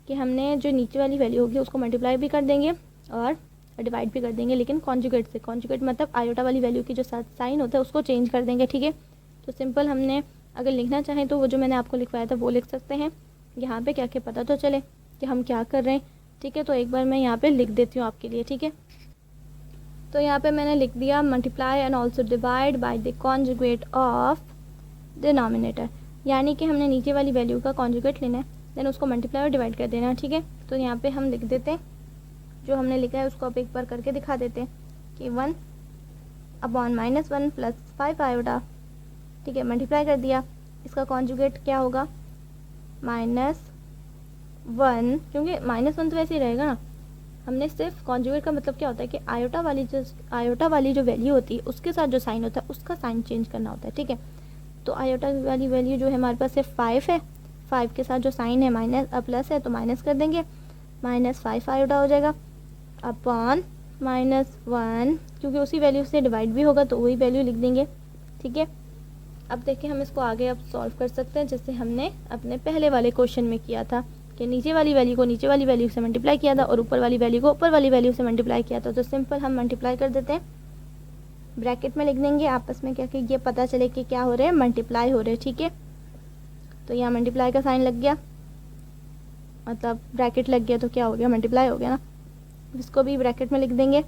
कि हमने जो नीचे वाली वैल्यू होगी उसको मल्टीप्लाई भी कर देंगे और डिवाइड भी कर देंगे, लेकिन कॉन्जुगेट से। कॉन्जुगेट मतलब आयोटा वाली वैल्यू की जो साइन होता है उसको चेंज कर देंगे। ठीक है, तो सिंपल हमने अगर लिखना चाहें तो वो जो मैंने आपको लिखवाया था वो लिख सकते हैं यहाँ पे, क्या क्या पता तो चले कि हम क्या कर रहे हैं। ठीक है, तो एक बार मैं यहाँ पे लिख देती हूँ आपके लिए। ठीक है, तो यहाँ पे मैंने लिख दिया multiply and also divide by the conjugate of denominator, यानी कि हमने नीचे वाली वैल्यू का कॉन्जुगेट लेना है, देन उसको मल्टीप्लाई और डिवाइड कर देना है। ठीक है, तो यहाँ पे हम लिख देते हैं जो हमने लिखा है उसको अब एक बार करके दिखा देते हैं कि 1/-1 प्लस 5 आयोटा। ठीक है, मल्टीप्लाई कर दिया, इसका कॉन्जुगेट क्या होगा, -1, क्योंकि -1 तो वैसे ही रहेगा ना। हमने सिर्फ कॉन्जुगेट का मतलब क्या होता है कि आयोटा वाली जो वैल्यू होती है उसके साथ जो साइन होता है उसका साइन चेंज करना होता है। ठीक है, तो आयोटा वाली वैल्यू जो है हमारे पास सिर्फ 5 है, 5 के साथ जो साइन है प्लस है तो माइनस कर देंगे, -5 आयोटा हो जाएगा अपॉन -1, क्योंकि उसी वैल्यू से डिवाइड भी होगा तो वही वैल्यू लिख देंगे। ठीक है, अब देखिए हम इसको आगे अब सॉल्व कर सकते हैं जैसे हमने अपने पहले वाले क्वेश्चन में किया था कि नीचे वाली वैल्यू को नीचे वाली वैल्यू से मल्टीप्लाई किया था और ऊपर वाली वैल्यू को ऊपर वाली वैल्यू से मल्टीप्लाई किया था। तो सिंपल हम मल्टीप्लाई कर देते हैं, ब्रैकेट में लिख देंगे आपस में क्या कि ये पता चले कि क्या हो रहे हैं, मल्टीप्लाई हो रहे हैं। ठीक है, तो यहाँ मल्टीप्लाई का साइन लग गया, मतलब ब्रैकेट लग गया तो क्या हो गया, मल्टीप्लाई हो गया ना। इसको भी ब्रैकेट में लिख देंगे।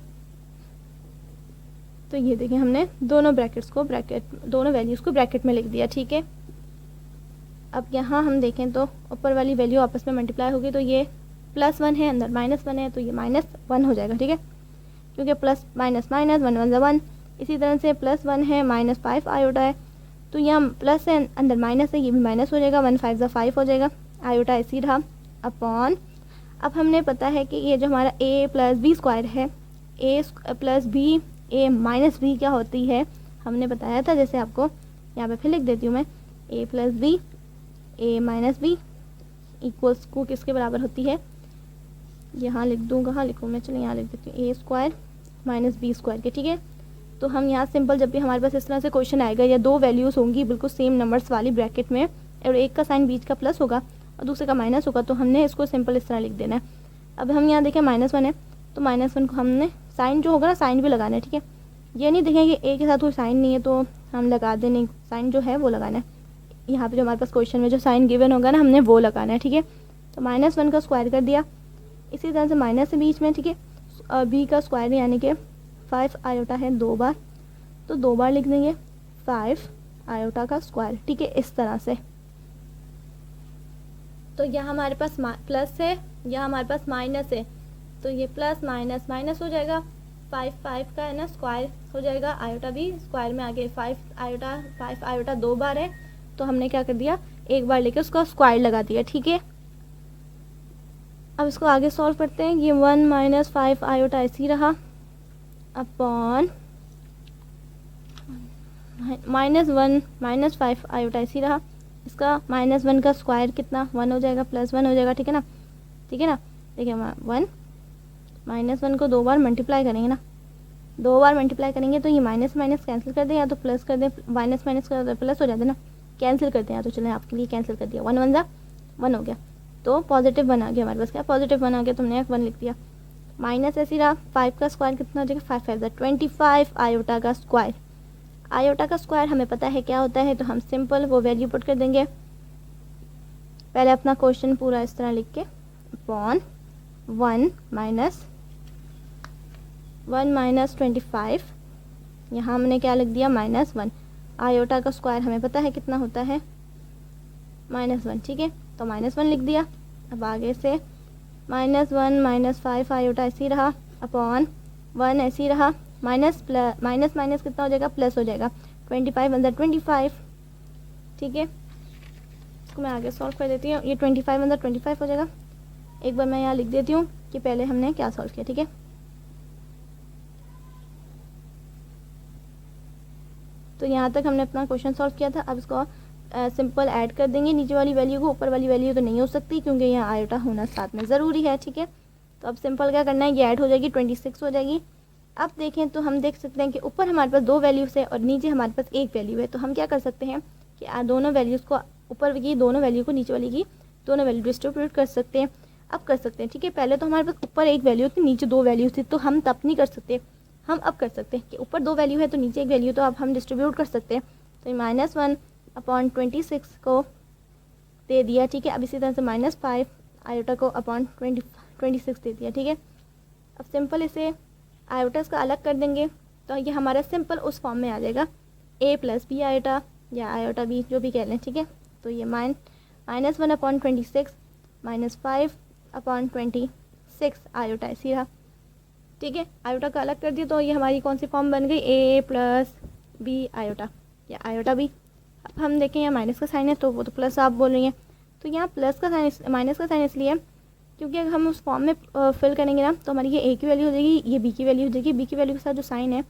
तो ये देखिए हमने दोनों वैल्यूज़ को ब्रैकेट में लिख दिया। ठीक है, अब यहाँ हम देखें तो ऊपर वाली वैल्यू आपस में मल्टीप्लाई होगी, तो ये +1 है, अंदर -1 है, तो ये -1 हो जाएगा। ठीक है, क्योंकि प्लस माइनस माइनस 1 1 1। इसी तरह से +1 है, -5 आयोटा है, तो यहाँ प्लस है, अंदर माइनस है, ये भी माइनस हो जाएगा, 1 5 5 हो जाएगा, आयोटा ऐसी रहा अपॉन। अब हमने पता है कि ये जो हमारा a + b² है, a + b a - b क्या होती है, हमने बताया था। जैसे आपको यहाँ पे फिर लिख देती हूँ मैं, a + b a - b equals को किसके बराबर होती है, यहाँ लिख दूँ, कहाँ लिखूँ मैं, चलो यहाँ लिख देती हूँ, a² - b² के। ठीक है, तो हम यहाँ सिंपल जब भी हमारे पास इस तरह से क्वेश्चन आएगा या 2 वैल्यूज़ होंगी बिल्कुल सेम नंबर्स वाली ब्रैकेट में और एक का साइन बीच का प्लस होगा और दूसरे का माइनस होगा, तो हमने इसको सिंपल इस तरह लिख देना है। अब हम यहाँ देखें -1 है, तो -1 को हमने साइन जो होगा ना, साइन भी लगाना है। ठीक है, ये नहीं देखें कि ए के साथ कोई साइन नहीं है तो हम लगा दें, नहीं, साइन जो है वो लगाना है। यहाँ पे जो हमारे पास क्वेश्चन में जो साइन गिवन होगा ना, हमने वो लगाना है। ठीक है, तो -1 का स्क्वायर कर दिया, इसी तरह से माइनस से बीच में। ठीक है, b का स्क्वायर यानी कि 5 आयोटा है 2 बार, तो 2 बार लिख देंगे 5 आयोटा का स्क्वायर। ठीक है, इस तरह से। तो यहाँ हमारे पास प्लस है, यहाँ हमारे पास माइनस है, तो ये प्लस माइनस माइनस हो जाएगा, 5 का है ना स्क्वायर हो जाएगा, आयोटा भी स्क्वायर में आ गए, 5 आयोटा 2 बार है, तो हमने क्या कर दिया, एक बार लेके उसका स्क्वायर लगा दिया। ठीक है, अब इसको आगे सॉल्व करते हैं। ये 1 - 5 आयोटा ऐसी रहा अपॉन -1 - 5 आयोटा ऐसी रहा, इसका -1 का स्क्वायर कितना 1 हो जाएगा, +1 हो जाएगा। ठीक है ना, ठीक है ना, देखिए 1 -1 को 2 बार मल्टीप्लाई करेंगे ना, 2 बार मल्टीप्लाई करेंगे तो ये माइनस माइनस कैंसिल कर दें या तो प्लस कर दें, माइनस माइनस कर दे प्लस हो जाता है ना, कैंसिल करते हैं, तो चलें आपके लिए कैंसिल कर दिया, 1 1 1 हो गया, तो पॉजिटिव 1 आ गया हमारे पास। क्या पॉजिटिव 1 आ गया, तुमने 1 लिख दिया। माइनस ऐसे रहा, 5 का स्क्वायर कितना हो जाएगा, 5 5 25 आयोटा का स्क्वायर। आयोटा का स्क्वायर हमें पता है क्या होता है, तो हम सिंपल वो वैल्यू पुट कर देंगे। पहले अपना क्वेश्चन पूरा इस तरह लिख के अपॉन 1 माइनस 25, यहाँ हमने क्या लिख दिया -1। आयोटा का स्क्वायर हमें पता है कितना होता है, -1, ठीक है, तो -1 लिख दिया। अब आगे से -1 -5 आयोटा ऐसे ही रहा, अपॉन 1 ऐसे ही रहा, माइनस कितना हो जाएगा, प्लस हो जाएगा, 25 अंदर 25, ठीक है। इसको मैं आगे सॉल्व कर देती हूँ, ये 25 अंदर 25 हो जाएगा। एक बार मैं यहाँ लिख देती हूँ कि पहले हमने क्या सॉल्व किया, ठीक है। तो यहाँ तक हमने अपना क्वेश्चन सॉल्व किया था। अब इसको सिंपल ऐड कर देंगे नीचे वाली वैल्यू को, ऊपर वाली वैल्यू तो नहीं हो सकती क्योंकि यहाँ आयोटा होना साथ में ज़रूरी है, ठीक है। तो अब सिंपल क्या करना है, ये ऐड हो जाएगी, 26 हो जाएगी। अब देखें तो हम देख सकते हैं कि ऊपर हमारे पास 2 वैल्यूज़ है और नीचे हमारे पास 1 वैल्यू है। तो हम क्या कर सकते हैं कि दोनों वैल्यूज़ को, ऊपर की दोनों वैल्यू को नीचे वाली की दोनों वैल्यू डिस्ट्रीब्यूट कर सकते हैं। अब कर सकते हैं, ठीक है। पहले तो हमारे पास ऊपर 1 वैल्यू थी, नीचे 2 वैल्यू थी, तो हम तब नहीं कर सकते, हम अब कर सकते हैं कि ऊपर 2 वैल्यू है तो नीचे 1 वैल्यू, तो अब हम डिस्ट्रीब्यूट कर सकते हैं। तो -1/26 को दे दिया, ठीक है। अब इसी तरह से -5 आयोटा को अपॉन 26 दे दिया, ठीक है। अब सिंपल इसे आयोटास का अलग कर देंगे तो ये हमारा सिंपल उस फॉर्म में आ जाएगा, a + b आयोटा या आयोटा b जो भी कह लें, ठीक है। तो ये -1/26 -5/26 आयोटा ऐसी रहा, ठीक है। आयोटा का अलग कर दिया तो ये हमारी कौन सी फॉर्म बन गई, a + b आयोटा या आयोटा b। अब हम देखें यहाँ माइनस का साइन है तो वो तो प्लस आप बोल रही हैं, तो यहाँ प्लस का साइन, माइनस का साइन इसलिए क्योंकि अगर हम उस फॉर्म में फिल करेंगे ना तो हमारी ये a की वैल्यू हो जाएगी, ये b की वैल्यू हो जाएगी। b की वैल्यू के साथ जो साइन है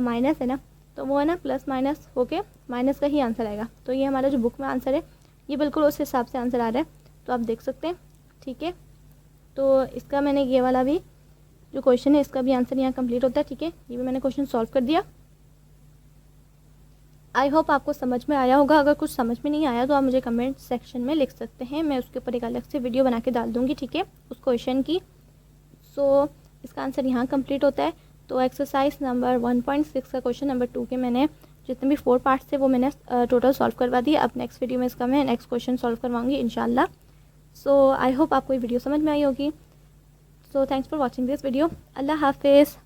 माइनस है ना, तो वो है ना प्लस माइनस होके माइनस का ही आंसर आएगा। तो ये हमारा जो बुक में आंसर है ये बिल्कुल उस हिसाब से आंसर आ रहा है, तो आप देख सकते हैं, ठीक है। तो इसका मैंने ये वाला भी जो क्वेश्चन है इसका भी आंसर यहाँ कंप्लीट होता है, ठीक है। ये भी मैंने क्वेश्चन सॉल्व कर दिया। आई होप आपको समझ में आया होगा। अगर कुछ समझ में नहीं आया तो आप मुझे कमेंट सेक्शन में लिख सकते हैं, मैं उसके ऊपर एक अलग से वीडियो बना के डाल दूँगी, ठीक है, उस क्वेश्चन की। सो इसका आंसर यहाँ कंप्लीट होता है। तो एक्सरसाइज नंबर 1.6 का क्वेश्चन नंबर 2 के मैंने जितने भी 4 पार्ट्स थे वो मैंने टोटल सॉल्व करवा दिए। अब नेक्स्ट वीडियो में इसका मैं नेक्स्ट क्वेश्चन सॉल्व करवाऊँगी इंशाल्लाह। सो आई होप आपको ये वीडियो समझ में आई होगी। So thanks for watching this video. अल्लाह हाफिज़।